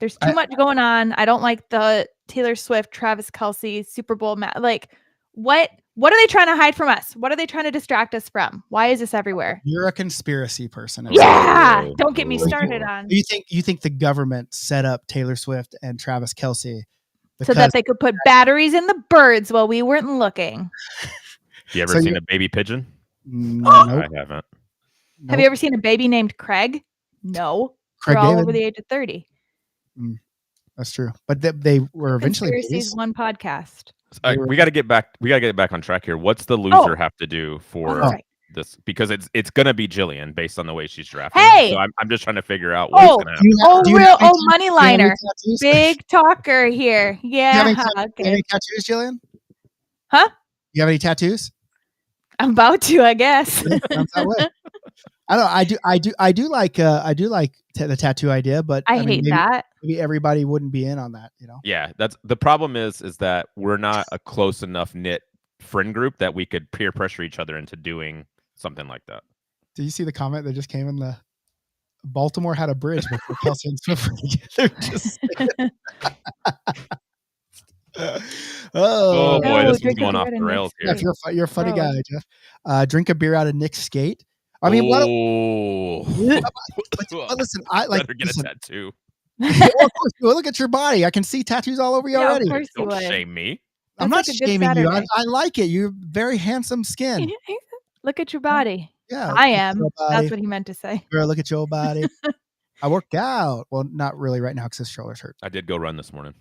There's too much going on. I don't like the Taylor Swift, Travis Kelce, Super Bowl like what are they trying to hide from us? What are they trying to distract us from? Why is this everywhere? You're a conspiracy person. Yeah. Don't get me started on. You think the government set up Taylor Swift and Travis Kelce so that they could put batteries in the birds while we weren't looking? You ever seen a baby pigeon? No, I haven't. Have you ever seen a baby named Craig? No. They're all over the age of 30. That's true. But they were eventually Conspiracies one podcast. We got to get back. We got to get back on track here. What's the loser have to do for this? Because it's gonna be Jillian based on the way she's drafted. Hey, so I'm just trying to figure out what's gonna happen. Money liner, big talker here. Yeah. You have any tattoos, Jillian? Huh? You have any tattoos? I'm about to, I guess. I do like the tattoo idea, but I hate that. Maybe everybody wouldn't be in on that, you know? Yeah, that's the problem is that we're not a close enough knit friend group that we could peer pressure each other into doing something like that. Did you see the comment that just came in the Baltimore had a bridge before Kelce and Swift were together? Just oh boy, this is going off the rails here. Yeah, you're a funny guy, Jeff. Drink a beer out of Nick's skate. I mean, but listen, I like better get a tattoo. Of course, look at your body. I can see tattoos all over you already. Of course you Don't would. shame me. I'm not shaming you. I like it. You're very handsome skin. Look at your body. Yeah, I am. That's what he meant to say. Girl, look at your body. I work out. Well, not really right now because his shoulder's hurt. I did go run this morning.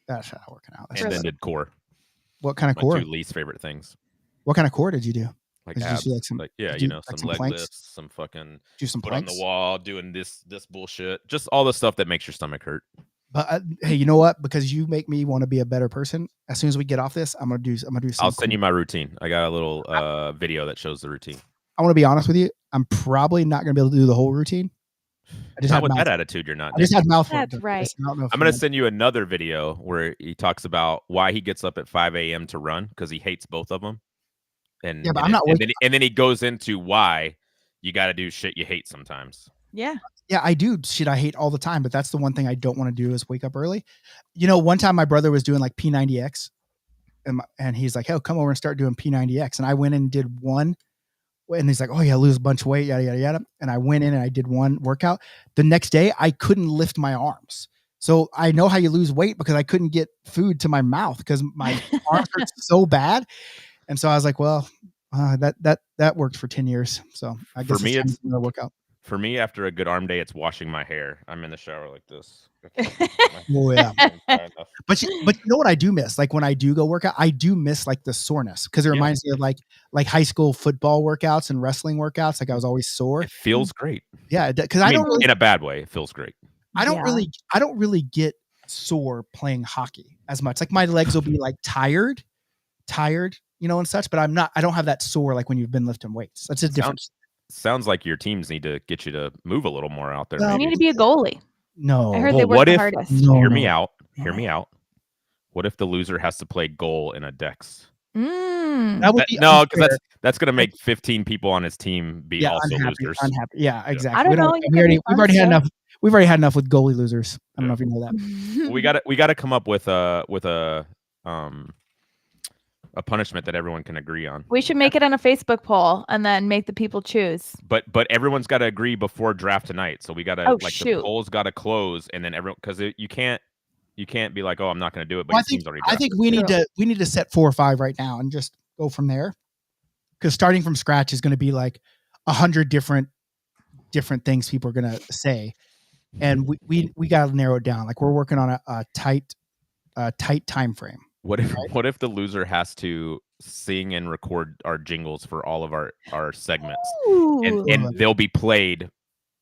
That's not working out. And then did core. What kind of core? My two least favorite things. What kind of core did you do? Like abs, some leg planks? lifts, some fucking do some put planks? on the wall, doing this bullshit, just all the stuff that makes your stomach hurt. But hey, you know what? Because you make me want to be a better person. As soon as we get off this, I'm gonna do. I'll send you my routine. I got a little video that shows the routine. I want to be honest with you. I'm probably not gonna be able to do the whole routine. I just with that attitude, you're not. I just had mouth. That's right. I'm gonna send you another video where he talks about why he gets up at 5 a.m. to run because he hates both of them. And, yeah, but and then he goes into why you got to do shit you hate sometimes. Yeah. Yeah, I do shit I hate all the time, but that's the one thing I don't want to do is wake up early. You know, one time my brother was doing like P90X and he's like, "Oh, come over and start doing P90X." And I went and did one and he's like, "Oh yeah, lose a bunch of weight, yada, yada, yada." And I went in and I did one workout. The next day I couldn't lift my arms. So I know how you lose weight because I couldn't get food to my mouth because my arms hurt so bad. And so I was like, well, that worked for 10 years. So I guess for me, it's a workout. For me, after a good arm day, it's washing my hair. I'm in the shower like this. Oh yeah. But you know what I do miss? Like when I do go work out, I do miss like the soreness because it reminds me of like high school football workouts and wrestling workouts. Like I was always sore. It feels great. Yeah, because I don't really, in a bad way. It feels great. I don't really get sore playing hockey as much. Like my legs will be like tired, you know, and such. But I don't have that sore like when you've been lifting weights. That's a difference. Sounds like your teams need to get you to move a little more out there. You need to be a goalie. No. I heard they work the hardest. Hear me out. Hear me out. What if the loser has to play goal in a Dex? That would be no, because that's going to make 15 people on his team be also losers. Unhappy. Yeah, exactly. I don't know. We've already had enough. We've already had enough with goalie losers. I don't know if you know that. We got to come up with a punishment that everyone can agree on. We should make it on a Facebook poll and then make the people choose. But everyone's got to agree before draft tonight. So we got to the polls got to close and then everyone because you can't be like, oh, I'm not going to do it. But I think we need to set 4 or 5 right now and just go from there. Because starting from scratch is going to be like 100 different things people are going to say, and we got to narrow it down. Like we're working on a tight time frame. What if the loser has to sing and record our jingles for all of our segments, and they'll be played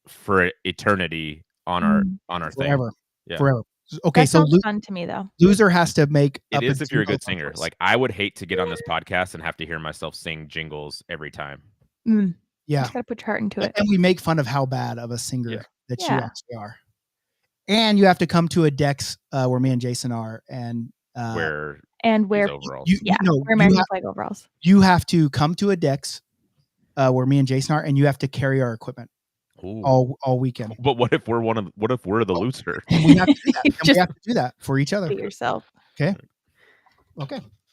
for eternity on our forever. thing? Forever. Okay, that sounds fun to me though. Loser has to make. It is if you're a good singer. Like I would hate to get on this podcast and have to hear myself sing jingles every time. Yeah, you gotta put your heart into it. And we make fun of how bad of a singer that you actually are. And you have to come to a Dex where me and Jason are, and where overalls. Wear American flag overalls. You have to come to a Dex where me and Jason are, and you have to carry our equipment. Ooh. all weekend. But what if we're the loser? And we have to do that. And Just we have to do that for each other. be yourself. Okay.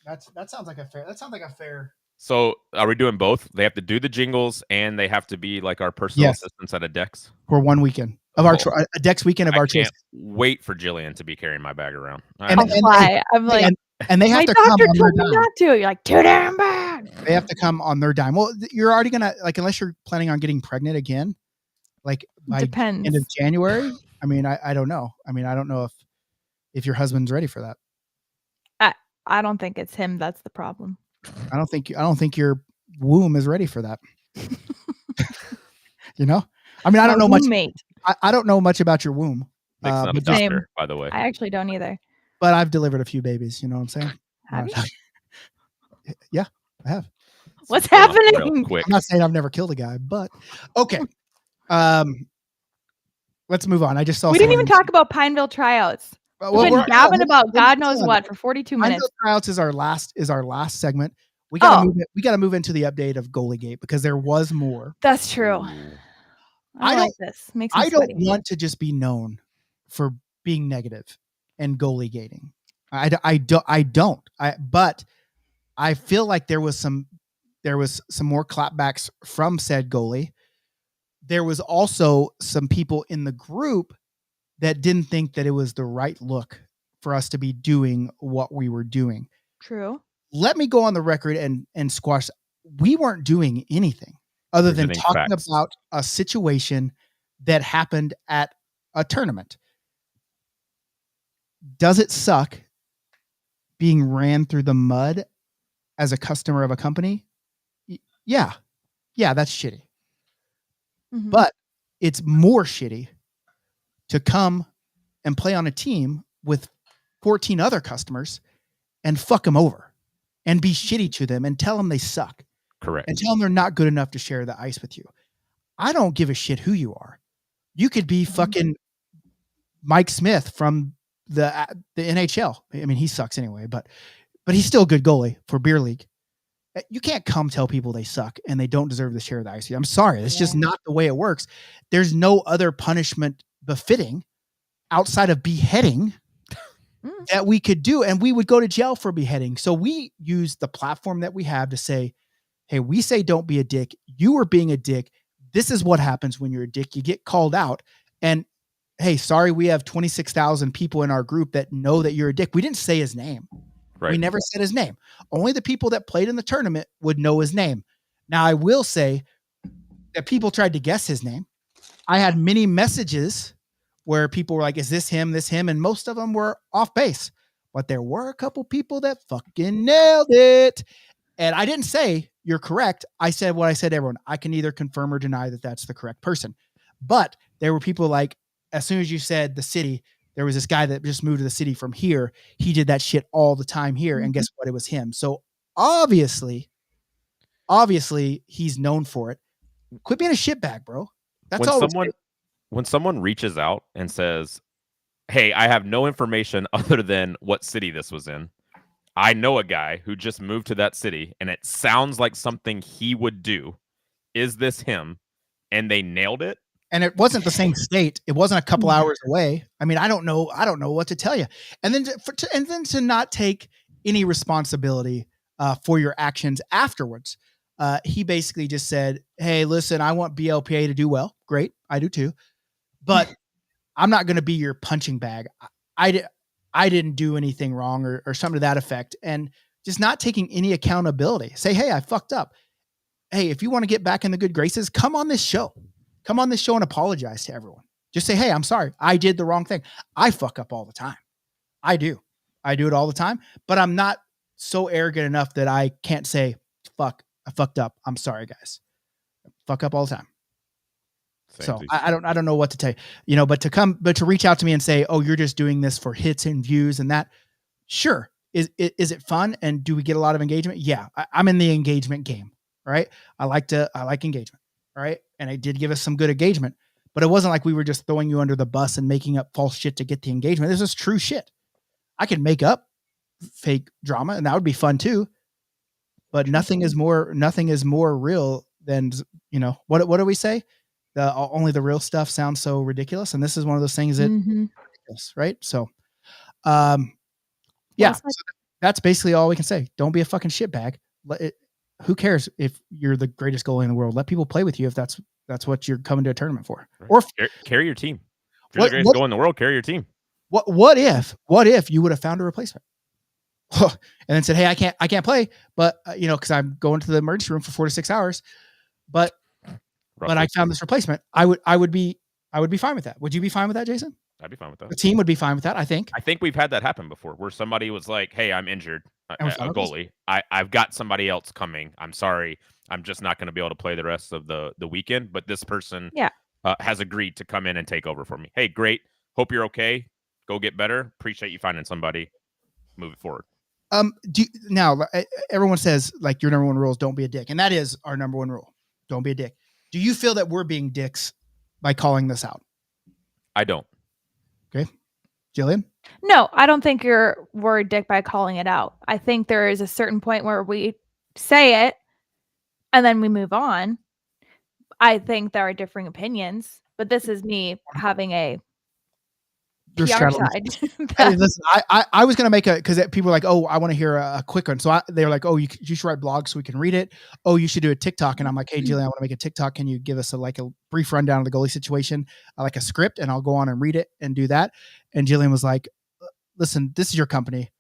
That sounds like a fair. So are we doing both? They have to do the jingles and they have to be like our personal Yes. assistants at a Dex. For one weekend of our a Dex weekend of I our can't choice. wait for Jillian to be carrying my bag around. And- I'll fly. I'm like, And they have my to come doctor on their told me dime. not to. You're like, too damn bad. They have to come on their dime. Well, you're already gonna like unless you're planning on getting pregnant again, like by Depends. end of January. I mean, I don't know. I mean, I don't know if your husband's ready for that. I don't think it's him. That's the problem. I don't think your womb is ready for that. You know, I mean, I don't know much. Roommate. I don't know much about your womb, Nick's not a but, Same. doctor, by the way. I actually don't either. but I've delivered a few babies. You know what I'm saying? Have you? Yeah, I have. What's Going off real happening? Quick. I'm not saying I've never killed a guy, but okay. Let's move on. I just saw. We didn't even someone- talk about Pineville tryouts. Well, We've been we're- gabbing we're- about God knows hold on. what for 42 Pineville minutes. tryouts is our last segment. We gotta Oh. move it. We gotta move into the update of GoalieGate because there was more. That's true. Ooh. I I like this. Makes me I don't sweaty. want to just be known for being negative and goalie gating. I don't. But I feel like there was some more clapbacks from said goalie. There was also some people in the group that didn't think that it was the right look for us to be doing what we were doing. True. Let me go on the record and squash. We weren't doing anything other than Presenting talking facts. about a situation that happened at a tournament. Does it suck being ran through the mud as a customer of a company? Yeah. Yeah, that's shitty. Mhm. But it's more shitty to come and play on a team with 14 other customers and fuck them over and be shitty to them and tell them they suck Correct. and tell them they're not good enough to share the ice with you. I don't give a shit who you are. You could be fucking Mike Smith from the NHL. I mean, he sucks anyway, but he's still a good goalie for beer league. You can't come tell people they suck and they don't deserve to share the ice with you. I'm sorry. It's just not the way it works. There's no other punishment befitting outside of beheading that we could do. And we would go to jail for beheading. So we use the platform that we have to say, hey, we say, don't be a dick. You are being a dick. This is what happens when you're a dick. You get called out and hey, sorry. We have 26,000 people in our group that know that you're a dick. We didn't say his name. Right. We never said his name. Only the people that played in the tournament would know his name. Now, I will say that people tried to guess his name. I had many messages where people were like, is this him, this him? And most of them were off base. But there were a couple people that fucking nailed it. And I didn't say you're correct. I said what I said to everyone. I can either confirm or deny that that's the correct person. But there were people like, as soon as you said the city, there was this guy that just moved to the city from here. He did that shit all the time here. And guess what? It was him. So obviously he's known for it. Quit being a shitbag, bro. That's all. When someone reaches out and says, hey, I have no information other than what city this was in. I know a guy who just moved to that city and it sounds like something he would do. Is this him? And they nailed it. And it wasn't the same state. It wasn't a couple hours away. I mean, I don't know what to tell you. And then to not take any responsibility for your actions afterwards. He basically just said, hey, listen, I want BLPA to do well. Great. I do too. But I'm not going to be your punching bag. I didn't do anything wrong or something to that effect. And just not taking any accountability. Say, hey, I fucked up. Hey, if you want to get back in the good graces, come on this show. Come on this show and apologize to everyone. Just say, hey, I'm sorry. I did the wrong thing. I fuck up all the time. I do it all the time, but I'm not so arrogant enough that I can't say, fuck, I fucked up. I'm sorry, guys. Fuck up all the time. So I don't know what to tell you, but to reach out to me and say, oh, you're just doing this for hits and views and that. Sure. Is it fun? And do we get a lot of engagement? Yeah. I'm in the engagement game. Right. I like engagement. Right. And it did give us some good engagement, but it wasn't like we were just throwing you under the bus and making up false shit to get the engagement. This is true shit. I could make up fake drama and that would be fun too. But nothing is more real than, what do we say? only the real stuff sounds so ridiculous, and this is one of those things that Mhm. ridiculous, right? So, yeah, Well said. so that's basically all we can say. Don't be a fucking shitbag. Who cares if you're the greatest goalie in the world? Let people play with you if that's what you're coming to a tournament for. Right. Or Carry your team. If you're What- the greatest goalie in the world, carry your team. what if you would have found a replacement and then said, hey, I can't play, but because I'm going to the emergency room for 4 to 6 hours, but I found this replacement. I would be fine with that. Would you be fine with that, Jason? I'd be fine with The that. team would be fine with that, I think. I think we've had that happen before, where somebody was like, "Hey, I'm injured, a goalie. I've got somebody else coming. I'm sorry, I'm just not going to be able to play the rest of the weekend. But this person, has agreed to come in and take over for me. Hey, great. Hope you're okay. Go get better. Appreciate you finding somebody. Move it forward." Now everyone says like your number one rule is don't be a dick, and that is our number one rule. Don't be a dick. Do you feel that we're being dicks by calling this out? I don't. Okay, Jillian. No, I don't think we're a dick by calling it out. I think there is a certain point where we say it and then we move on. I think there are differing opinions, but this is me having a PR side. Hey, listen, I was gonna make because people are like, oh, I want to hear a quick one. So they were like, oh, you should write blogs so we can read it. Oh, you should do a TikTok. And I'm like, hey, Jillian, I want to make a TikTok. Can you give us a brief rundown of the goalie situation, like a script, and I'll go on and read it and do that. And Jillian was like, listen, this is your company.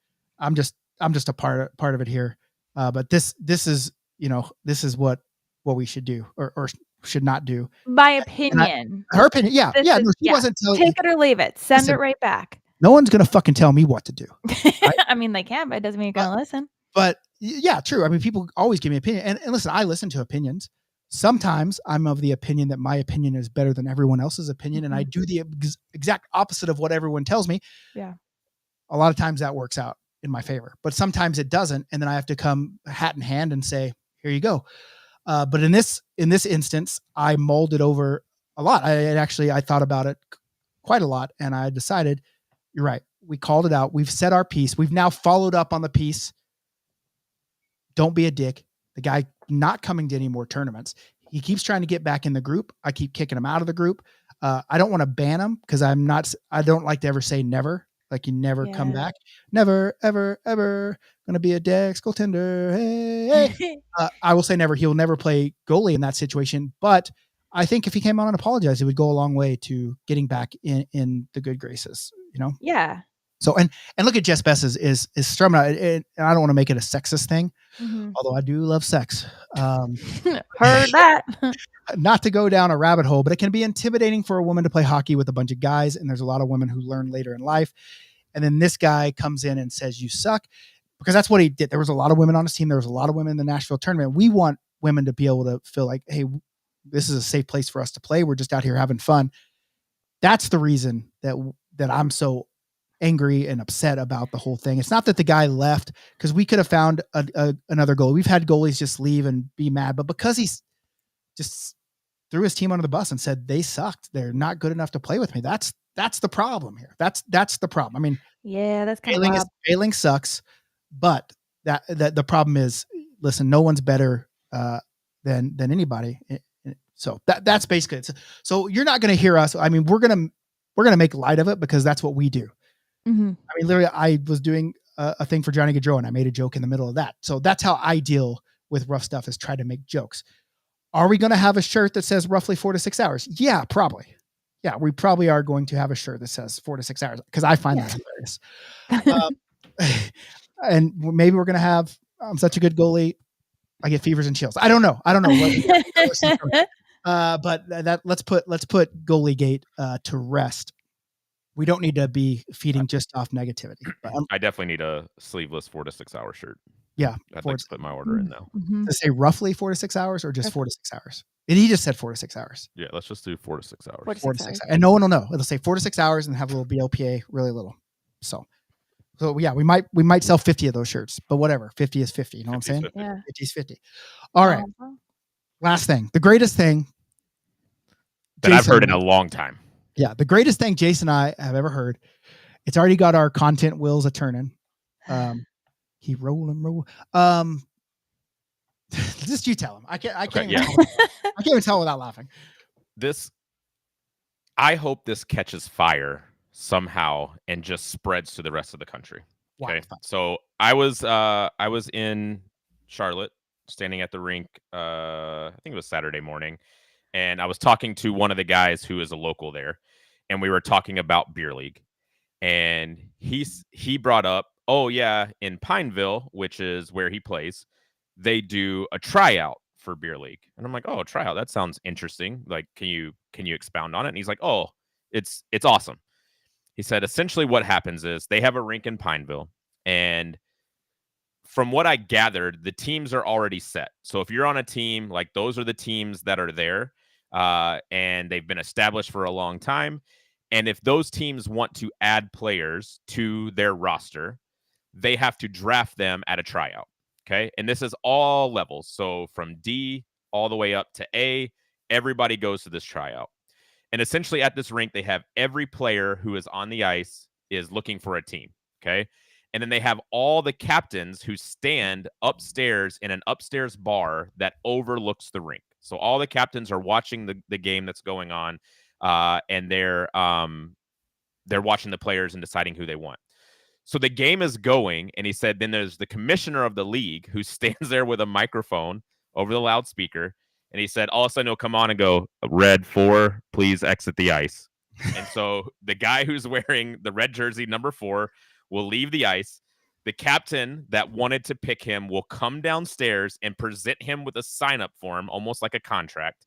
I'm just a part of it here. But this is what we should do or should not do. My opinion. Her opinion. Yeah. Yeah. No, she wasn't telling take it or leave it. Send it right back. No one's going to fucking tell me what to do. Right? I mean, they can, but it doesn't mean you're going to listen. But yeah, true. I mean, people always give me opinion. And listen, I listen to opinions. Sometimes I'm of the opinion that my opinion is better than everyone else's opinion. And I do the exact opposite of what everyone tells me. Yeah. A lot of times that works out in my favor, but sometimes it doesn't. And then I have to come hat in hand and say, here you go. But in this instance, I mulled it over a lot. I thought about it quite a lot, and I decided, you're right. We called it out. We've said our piece. We've now followed up on the piece. Don't be a dick. The guy not coming to any more tournaments. He keeps trying to get back in the group. I keep kicking him out of the group. I don't want to ban him because I don't like to ever say never. Like you never come back. Never, ever, ever gonna be a Dex goaltender. Hey. I will say never. He'll never play goalie in that situation. But I think if he came on and apologized, it would go a long way to getting back in the good graces. Yeah. So and look at Jess Bess is strumming out, and I don't want to make it a sexist thing, although I do love sex. Heard that. Not to go down a rabbit hole, but it can be intimidating for a woman to play hockey with a bunch of guys. And there's a lot of women who learn later in life. And then this guy comes in and says, you suck, because that's what he did. There was a lot of women on his team. There was a lot of women in the Nashville tournament. We want women to be able to feel like, hey, this is a safe place for us to play. We're just out here having fun. That's the reason that I'm so angry and upset about the whole thing. It's not that the guy left, because we could have found another goalie. We've had goalies just leave and be mad, but because he's just threw his team under the bus and said they sucked, they're not good enough to play with me. That's the problem here. That's the problem. I mean, yeah, that's kind of failing sucks, but that the problem is, listen, no one's better than anybody. So that's basically it. So you're not going to hear us. I mean, we're going to make light of it because that's what we do. I mean, literally, I was doing a thing for Johnny Gaudreau and I made a joke in the middle of that. So that's how I deal with rough stuff, is try to make jokes. Are we going to have a shirt that says roughly 4 to 6 hours? Yeah, probably. Yeah, we probably are going to have a shirt that says 4 to 6 hours because I find that hilarious. And maybe we're going to have, I'm such a good goalie, I get fevers and chills. I don't know. But let's put GoalieGate to rest. We don't need to be feeding just off negativity. But I definitely need a sleeveless 4 to 6 hour shirt. Yeah. I'd like to put my order in now. To say roughly 4 to 6 hours or just 4 to 6 hours? And he just said 4 to 6 hours. Yeah, let's just do 4 to 6 hours. 4 to 6 hours. And no one will know. It'll say 4 to 6 hours and have a little BLPA, really little. So yeah, we might sell 50 of those shirts, but whatever. 50 is 50. You know what I'm saying? 50. Yeah. 50 is 50. All right. Last thing. The greatest thing that I've heard in a long time. Yeah. The greatest thing Jason and I have ever heard. It's already got our content wheels a turning. He roll. Just you tell him. I can't. Yeah. I can't even tell without laughing. I hope this catches fire somehow and just spreads to the rest of the country. Okay. Wildfire. So I was in Charlotte, standing at the rink. I think it was Saturday morning, and I was talking to one of the guys who is a local there, and we were talking about beer league, and he brought up, oh yeah, in Pineville, which is where he plays, they do a tryout for beer league, and I'm like, oh, tryout, that sounds interesting. Like, can you expound on it? And he's like, oh, it's awesome. He said essentially what happens is they have a rink in Pineville, and from what I gathered, the teams are already set. So if you're on a team, like those are the teams that are there, and they've been established for a long time. And if those teams want to add players to their roster, they have to draft them at a tryout. Okay. And this is all levels. So from D all the way up to A, everybody goes to this tryout. And essentially at this rink, they have every player who is on the ice is looking for a team. Okay. And then they have all the captains who stand upstairs in an upstairs bar that overlooks the rink. So all the captains are watching the game that's going on, and they're watching the players and deciding who they want. So the game is going, and he said then there's the commissioner of the league who stands there with a microphone over the loudspeaker, and he said all of a sudden he'll come on and go, red 4, please exit the ice. And so the guy who's wearing the red jersey, number 4, will leave the ice. The captain that wanted to pick him will come downstairs and present him with a sign-up form, almost like a contract.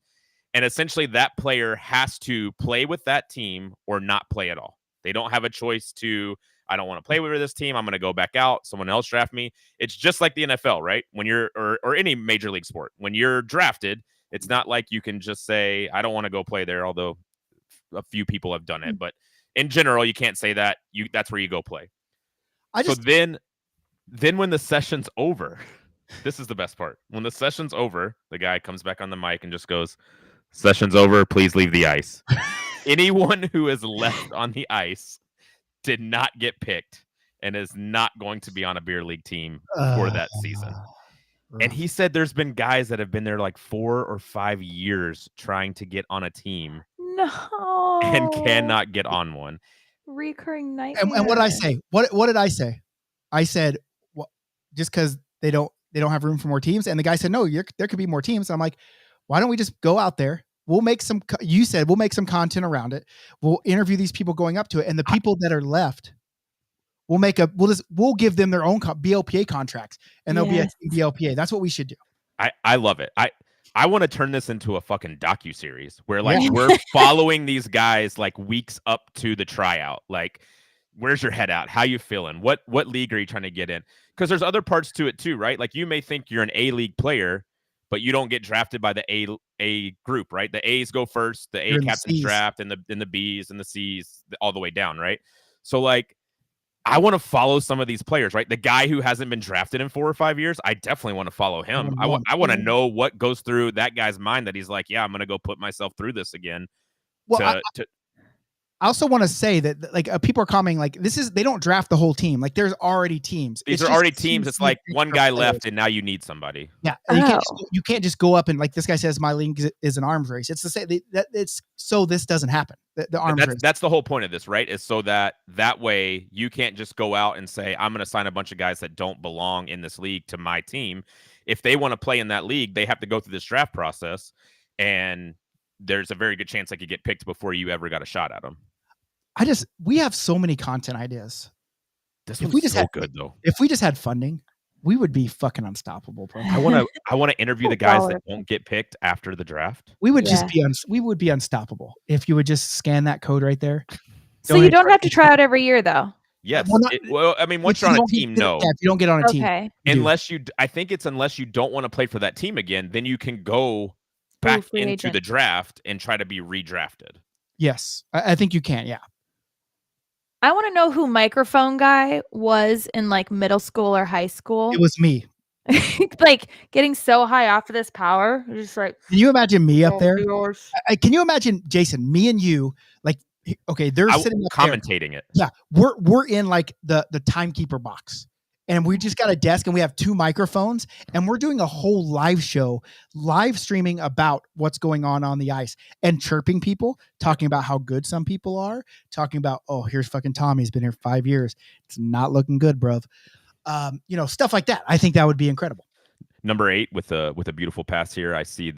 And essentially that player has to play with that team or not play at all. They don't have a choice to, I don't want to play with this team, I'm going to go back out, someone else draft me. It's just like the NFL, right? When you're, or any major league sport, when you're drafted, it's not like you can just say, I don't want to go play there, although a few people have done it. But in general, you can't say that. That's where you go play. So then when the session's over, this is the best part. When the session's over, the guy comes back on the mic and just goes, session's over, please leave the ice. Anyone who is left on the ice did not get picked and is not going to be on a beer league team for that season. And he said there's been guys that have been there like 4 or 5 years trying to get on a team. No. And cannot get on one. Recurring nightmare. And what did I say? What did I say? I said, well, just because they don't have room for more teams. And the guy said, no, there could be more teams. I'm like, why don't we just go out there? We'll make some. You said we'll make some content around it. We'll interview these people going up to it, and the people that are left, we'll give them their own BLPA contracts, and there'll be a BLPA. That's what we should do. I love it. I want to turn this into a fucking docuseries where like we're following these guys like weeks up to the tryout. Like, where's your head at? How you feeling? What league are you trying to get in? Because there's other parts to it too, right? Like you may think you're an A league player, but you don't get drafted by the A group, right? The A's go first, the A captains draft, and the B's and the C's all the way down, right? So like, I want to follow some of these players, right? The guy who hasn't been drafted in 4 or 5 years, I definitely want to follow him. I want to know what goes through that guy's mind that he's like, yeah, I'm going to go put myself through this again. Well, I also want to say that like people are commenting like they don't draft the whole team. Like there's already teams. These are already teams. It's like one guy left and now you need somebody. Yeah. You can't just go up and like this guy says my league is an arms race. It's the same. It's so this doesn't happen. The arms race. That's the whole point of this, right? Is so that way you can't just go out and say I'm going to sign a bunch of guys that don't belong in this league to my team. If they want to play in that league, they have to go through this draft process, and there's a very good chance they could get picked before you ever got a shot at them. We have so many content ideas. This one's so good though. If we just had funding, we would be fucking unstoppable, bro. I want to interview the guys that won't get picked after the draft. We would we would be unstoppable if you would just scan that code right there. So you don't have to try out every year though. Yes. Well, I mean, once you're on a team, no. If you don't get on a team. Unless you don't want to play for that team again, then you can go back into the draft and try to be redrafted. Yes. I think you can. Yeah. I want to know who microphone guy was in like middle school or high school. It was me. Like getting so high off of this power. Just like, can you imagine me up there? Can you imagine, Jason, me and you, like, okay, they're sitting up commentating there. It. Yeah. We're in like the timekeeper box. and we just got a desk and we have 2 microphones and we're doing a whole live show, live streaming about what's going on the ice and chirping people, talking about how good some people are, talking about, oh, here's fucking Tommy. He's been here 5 years. It's not looking good, bruv. Stuff like that. I think that would be incredible. Number 8 with a beautiful pass here. I see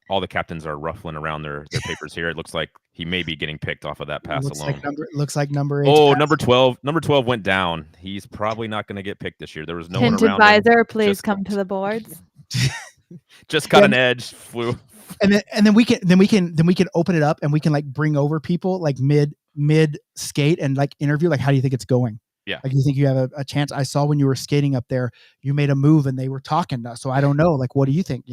all the captains are ruffling around their papers here. It looks like he may be getting picked off of that pass alone. Looks like number 8. Oh, number 12. Number 12 went down. He's probably not going to get picked this year. There was no one around advisor, him. please come to the boards. Just got an edge. Flew. And then we can open it up and we can like bring over people like mid skate and like interview, like, how do you think it's going? Yeah. Like, you think you have a chance? I saw when you were skating up there, you made a move and they were talking. So I don't know. Like, what do you think?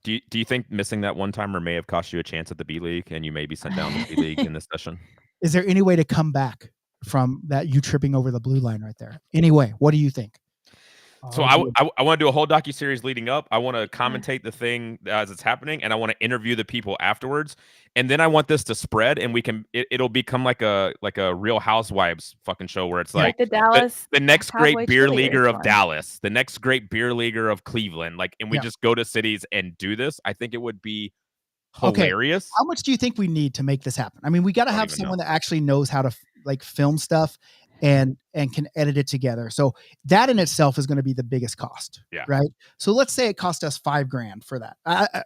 Do you think missing that one timer may have cost you a chance at the B League and you may be sent down to the B League in this session? Is there any way to come back from that, you tripping over the blue line right there? Anyway, what do you think? So I want to do a whole docuseries leading up. I want to commentate the thing as it's happening, and I want to interview the people afterwards. And then I want this to spread, and it'll become like a Real Housewives fucking show where it's like the Dallas, the next great Cowboy beer cheerleaders leaguer of one. Dallas, the next great beer leaguer of Cleveland, like, and we just go to cities and do this. I think it would be hilarious. How much do you think we need to make this happen? I mean, we got to have someone that actually knows how to like film stuff and can edit it together. So that in itself is going to be the biggest cost. Yeah. Right. So let's say it cost us $5,000 for that.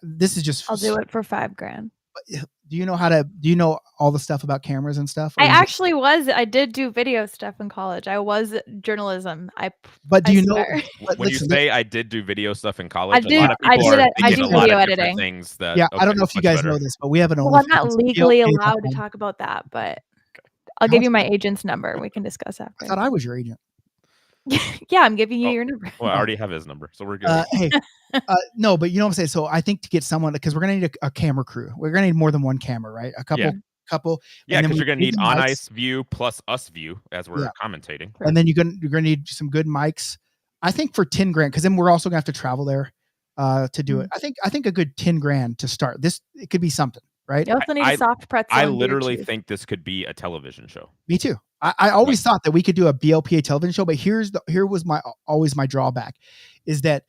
This is just, I'll do it for $5,000. Do you know all the stuff about cameras and stuff? I did do video stuff in college. I was journalism. But do you know, when you say I did do video stuff in college, I do video editing things that, I don't know if you guys know this, but we have an I'm not legally allowed to talk about that, but I'll give you my agent's number. We can discuss after. I thought I was your agent. Yeah, I'm giving you your number. Well, I already have his number, so we're good. Hey, no, but you know what I'm saying? So I think to get someone, because we're going to need a camera crew. We're going to need more than one camera, right? A couple. Yeah, because you're going to need on ice view plus us view as we're commentating. And then you're going to need some good mics. I think for $10,000, because then we're also going to have to travel there to do it. I think a good $10,000 to start. It could be something, right? You also need a soft pretzel. I literally think this could be a television show. Me too. I always thought that we could do a BLPA television show, but here was always my drawback, is that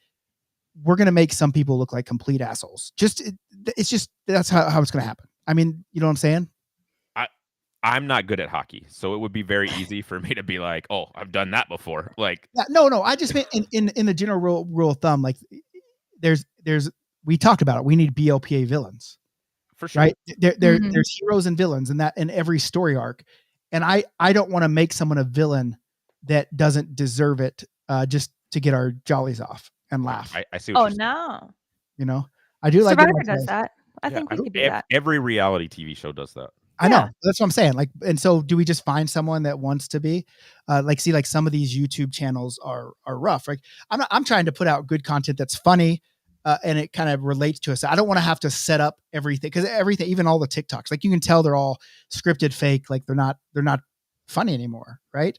we're going to make some people look like complete assholes. That's how it's going to happen. I mean, you know what I'm saying? I'm not good at hockey, so it would be very easy for me to be like, oh, I've done that before. Like, no, I just meant in the general rule of thumb, like we talked about it. We need BLPA villains. For sure. Right. There's heroes and villains in every story arc. And I don't want to make someone a villain that doesn't deserve it just to get our jollies off and laugh. I see what you're saying. No. You know, I do like Survivor does that. I think we could do that. Every reality TV show does that. I know. That's what I'm saying. Like, and so do we just find someone that wants to be like some of these YouTube channels are rough. Like I'm trying to put out good content that's funny. And it kind of relates to us. I don't want to have to set up everything, because everything, even all the TikToks, like you can tell they're all scripted, fake. Like they're not funny anymore, right?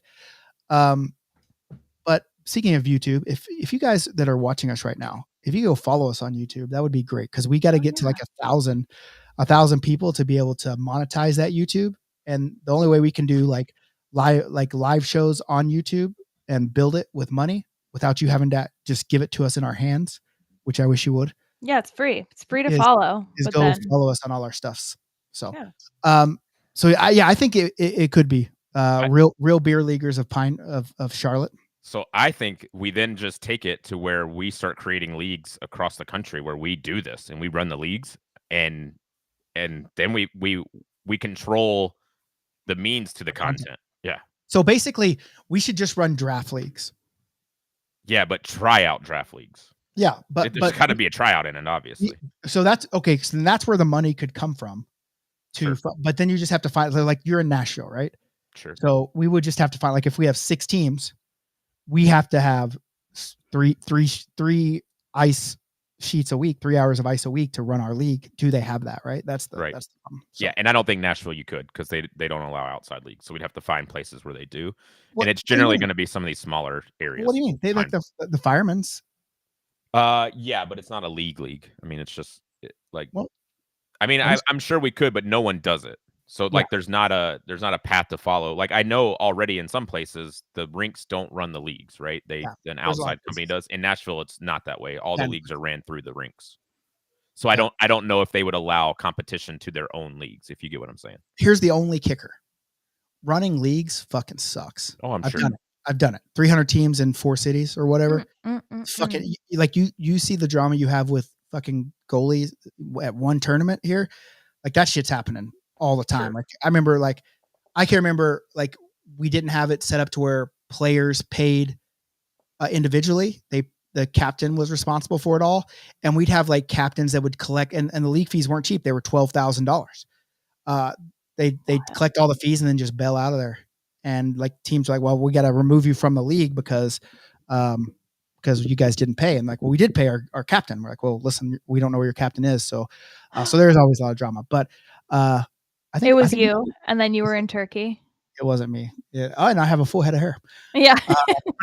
But speaking of YouTube, if you guys that are watching us right now, if you go follow us on YouTube, that would be great, because we got to get to like 1,000 people to be able to monetize that YouTube. And the only way we can do like live shows on YouTube and build it with money without you having to just give it to us in our hands, which I wish you would. Yeah, it's free. It's free to follow. Follow us on all our stuffs. So, I think it could be real beer leaguers of Charlotte. So I think we then just take it to where we start creating leagues across the country where we do this and we run the leagues, and then we control the means to the content. Yeah. So basically, we should just run draft leagues. Yeah, but tryout draft leagues. Yeah, but there's got to be a tryout in it, obviously. So that's okay. So that's where the money could come from. But then you just have to find, like, you're in Nashville, right? Sure. So we would just have to find, like, if we have 6 teams, we have to have three ice sheets a week, 3 hours of ice a week to run our league. Do they have that? Right. That's the problem. So, yeah, and I don't think Nashville you could, because they don't allow outside leagues. So we'd have to find places where they do, and it's generally going to be some of these smaller areas. What do you mean? They like the firemen's. Yeah, but it's not a league. I mean, it's just like, I'm sure we could, but no one does it. So like there's not a path to follow. Like I know already in some places the rinks don't run the leagues, right? An outside company does. In Nashville, it's not that way. All the leagues are ran through the rinks. So I don't know if they would allow competition to their own leagues, if you get what I'm saying. Here's the only kicker. Running leagues fucking sucks. Oh, I've done it. 300 teams in 4 cities or whatever. Fucking like you see the drama you have with fucking goalies at one tournament here. Like that shit's happening all the time. Like I can remember like we didn't have it set up to where players paid individually. The captain was responsible for it all. And we'd have like captains that would collect and the league fees weren't cheap. They were $12,000. They'd collect all the fees and then just bail out of there. And like teams are like, well, we got to remove you from the league because you guys didn't pay. And like, well, we did pay our captain. We're like, well, listen, we don't know where your captain is. So there's always a lot of drama, but I think it was you. And then you were in Turkey. It wasn't me. Yeah. Oh, and I have a full head of hair. Yeah.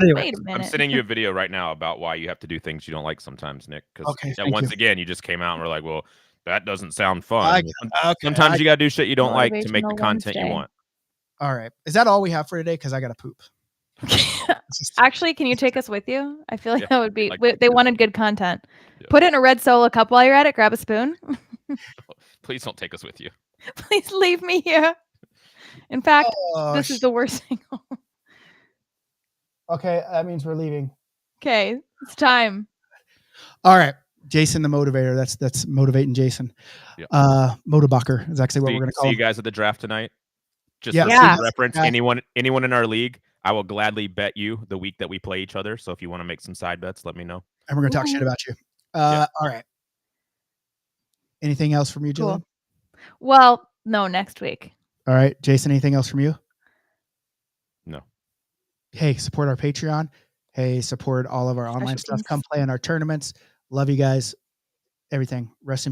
Anyway, Wait a minute. I'm sending you a video right now about why you have to do things you don't like sometimes, Nick. Because again, you just came out and we're like, well, that doesn't sound fun. Sometimes you got to do shit you don't like to make the content you want. All right. Is that all we have for today? Because I got to poop. Actually, can you take us with you? I feel like that would be. They wanted good content. Yeah. Put it in a red Solo cup while you're at it. Grab a spoon. Please don't take us with you. Please leave me here. In fact, this is the worst thing. Okay, that means we're leaving. Okay, it's time. All right, Jason the motivator. That's motivating Jason. Yep. Motobacher is actually what we're going to call him. See you guys at the draft tonight. Just for reference, anyone in our league, I will gladly bet you the week that we play each other. So if you want to make some side bets, let me know. And we're going to talk shit about you. All right. Anything else from you, Jillian? Cool. Well, no, next week. All right, Jason, anything else from you? No. Hey, support our Patreon. Hey, support all of our online stuff. Come play in our tournaments. Love you guys. Everything. Rest in peace.